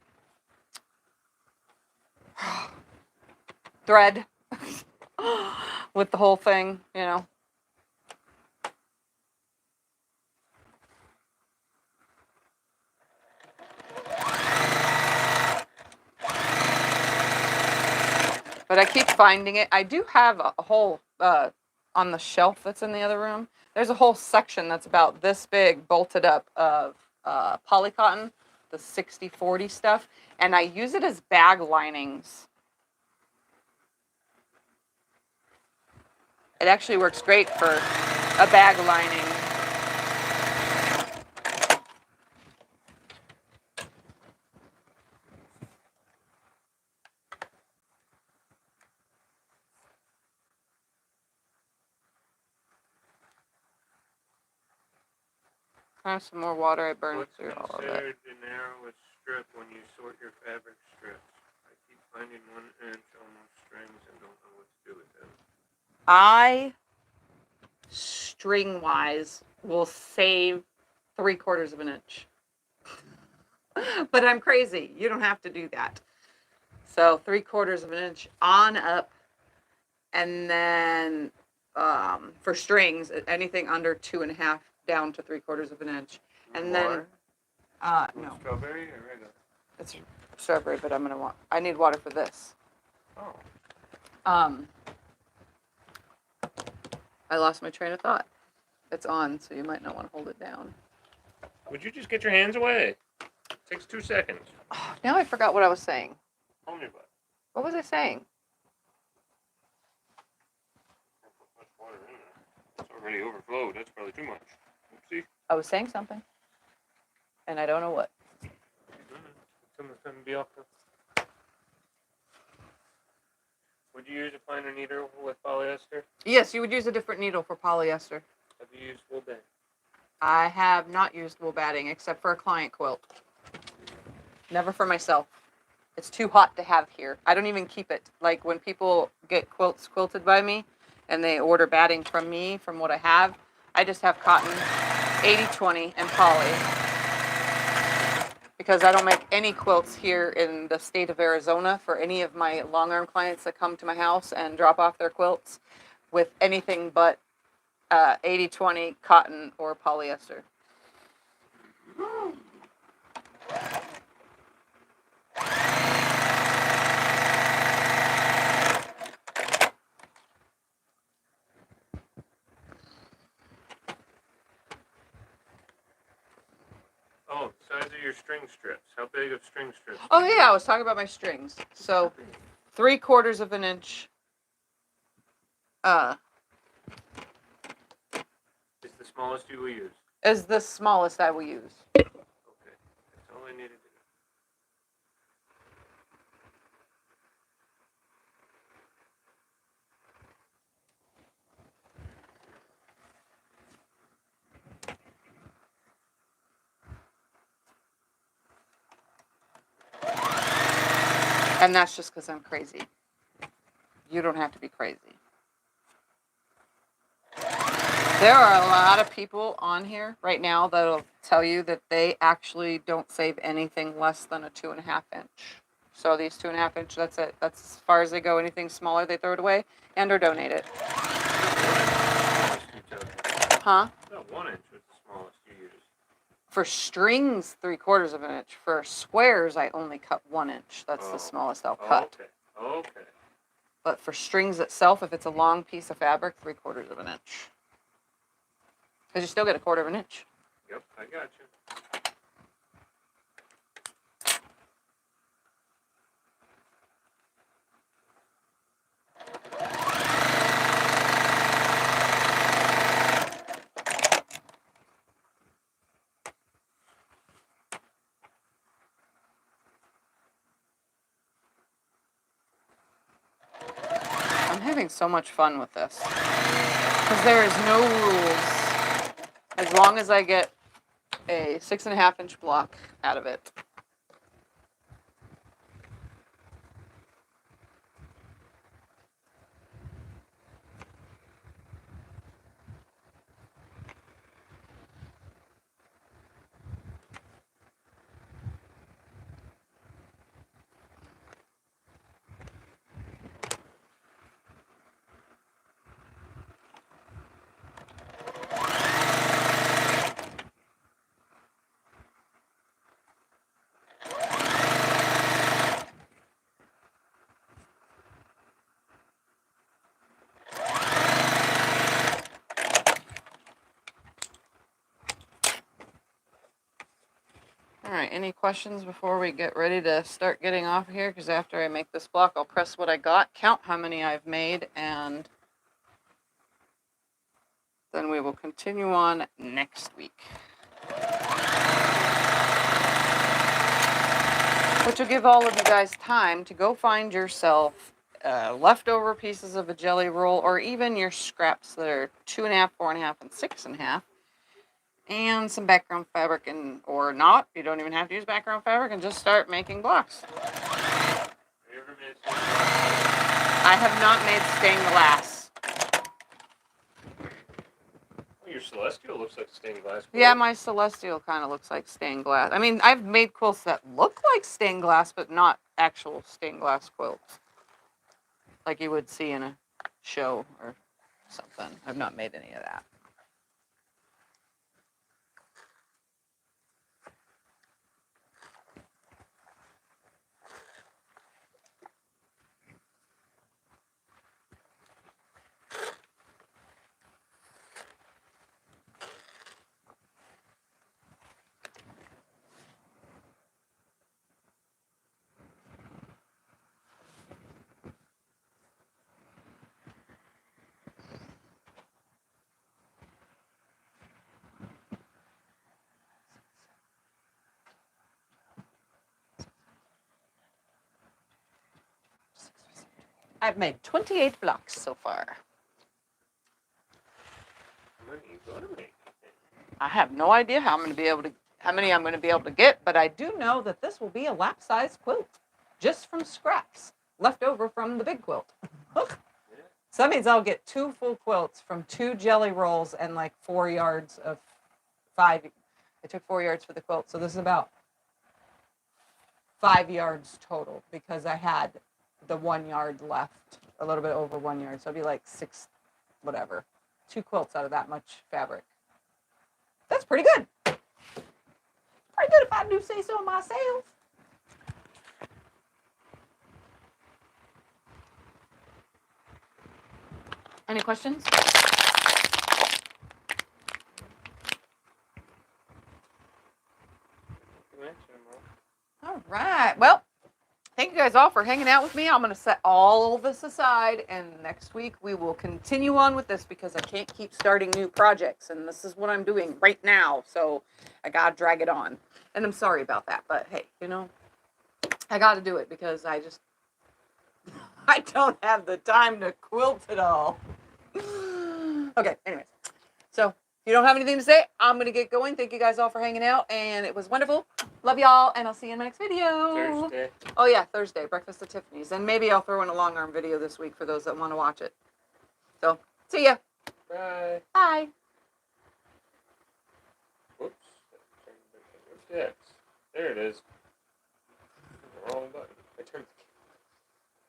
thread with the whole thing, But I keep finding it. I do have a whole, on the shelf that's in the other room, there's a whole section that's about this big bolted up of polycotton, the 60/40 stuff, and I use it as bag linings. It actually works great for a bag lining. I have some more water. I burned through all of it. What's considered the narrowest strip when you sort your fabric strips? I keep finding 1 inch on those strings and don't know what to do with them. I, string-wise, will save 3/4 of an inch. But I'm crazy. You don't have to do that. So 3/4 of an inch on up, and then for strings, anything under 2.5 down to 3/4 of an inch, and Water? then no, Strawberry or regular? it's strawberry, but I need water for this. Oh. I lost my train of thought. It's on, so you might not want to hold it down. Would you just get your hands away? It takes 2 seconds. Oh, now I forgot what I was saying. On your butt. What was I saying? Don't put much water in there. It's already overflowed. That's probably too much. Oopsie. I was saying something. and I don't know what. Someone's going to be off the... Would you use a finer needle with polyester? Yes, you would use a different needle for polyester. Have you used wool batting? I have not used wool batting except for a client quilt. Never for myself. It's too hot to have here. I don't even keep it. Like when people get quilts quilted by me and they order batting from me, from what I have, I just have cotton, 80/20, and poly. Because I don't make any quilts here in the state of Arizona for any of my long arm clients that come to my house and drop off their quilts with anything but 80/20 cotton or polyester. Oh, size of your string strips. How big of string strips? Oh yeah, I was talking about my strings. So 3/4 of an inch. Is the smallest you will use. Is the smallest I will use. Okay, that's all I needed to know. And that's just because I'm crazy. You don't have to be crazy. There are a lot of people on here right now that'll tell you that they actually don't save anything less than a 2.5 inch. So these 2.5 inch, that's it. That's as far as they go. Anything smaller, they throw it away and or donate it. Huh? About 1 inch was the smallest you used. For strings, 3/4 of an inch. For squares, I only cut 1 inch. That's the smallest I'll cut. Okay. But for strings itself, if it's a long piece of fabric, 3/4 of an inch. Because you still get 1/4 of an inch. Yep, I got you. I'm having so much fun with this. Because there is no rules. As long as I get a 6.5 inch block out of it. All right, any questions before we get ready to start getting off of here? Because after I make this block, I'll press what I got, count how many I've made, and then we will continue on next week. Which will give all of you guys time to go find yourself leftover pieces of a jelly roll, or even your scraps that are 2.5, 4.5, and 6.5. And some background fabric, and or not. You don't even have to use background fabric, and just start making blocks. Have you ever made stained glass? I have not made stained glass. Well, your Celestial looks like stained glass. Yeah, my Celestial kind of looks like stained glass. I mean, I've made quilts that look like stained glass, but not actual stained glass quilts. Like you would see in a show or something. I've not made any of that. I've made 28 blocks so far. How many you gonna make? I have no idea how many I'm going to be able to get, but I do know that this will be a lap-size quilt, just from scraps left over from the big quilt. So that means I'll get 2 full quilts from 2 jelly rolls and like 4 yards of 5. I took 4 yards for the quilt, so this is about 5 yards total because I had the 1 yard left, a little bit over 1 yard, so it'd be like 6, whatever, 2 quilts out of that much fabric. That's pretty good. Pretty good if I do say so myself. Any questions? All right. Well, thank you guys all for hanging out with me. I'm going to set all this aside, and next week we will continue on with this because I can't keep starting new projects, and this is what I'm doing right now, so I got to drag it on. And I'm sorry about that, but hey, you know, I got to do it because I don't have the time to quilt it all. Okay, anyways. So if you don't have anything to say, I'm going to get going. Thank you guys all for hanging out, and it was wonderful. Love y'all, and I'll see you in my next video. Thursday. Oh, yeah, Thursday, breakfast at Tiffany's. And maybe I'll throw in a long arm video this week for those that want to watch it. So, see ya. Bye. Bye. Whoops. Where's that? There it is. Wrong button.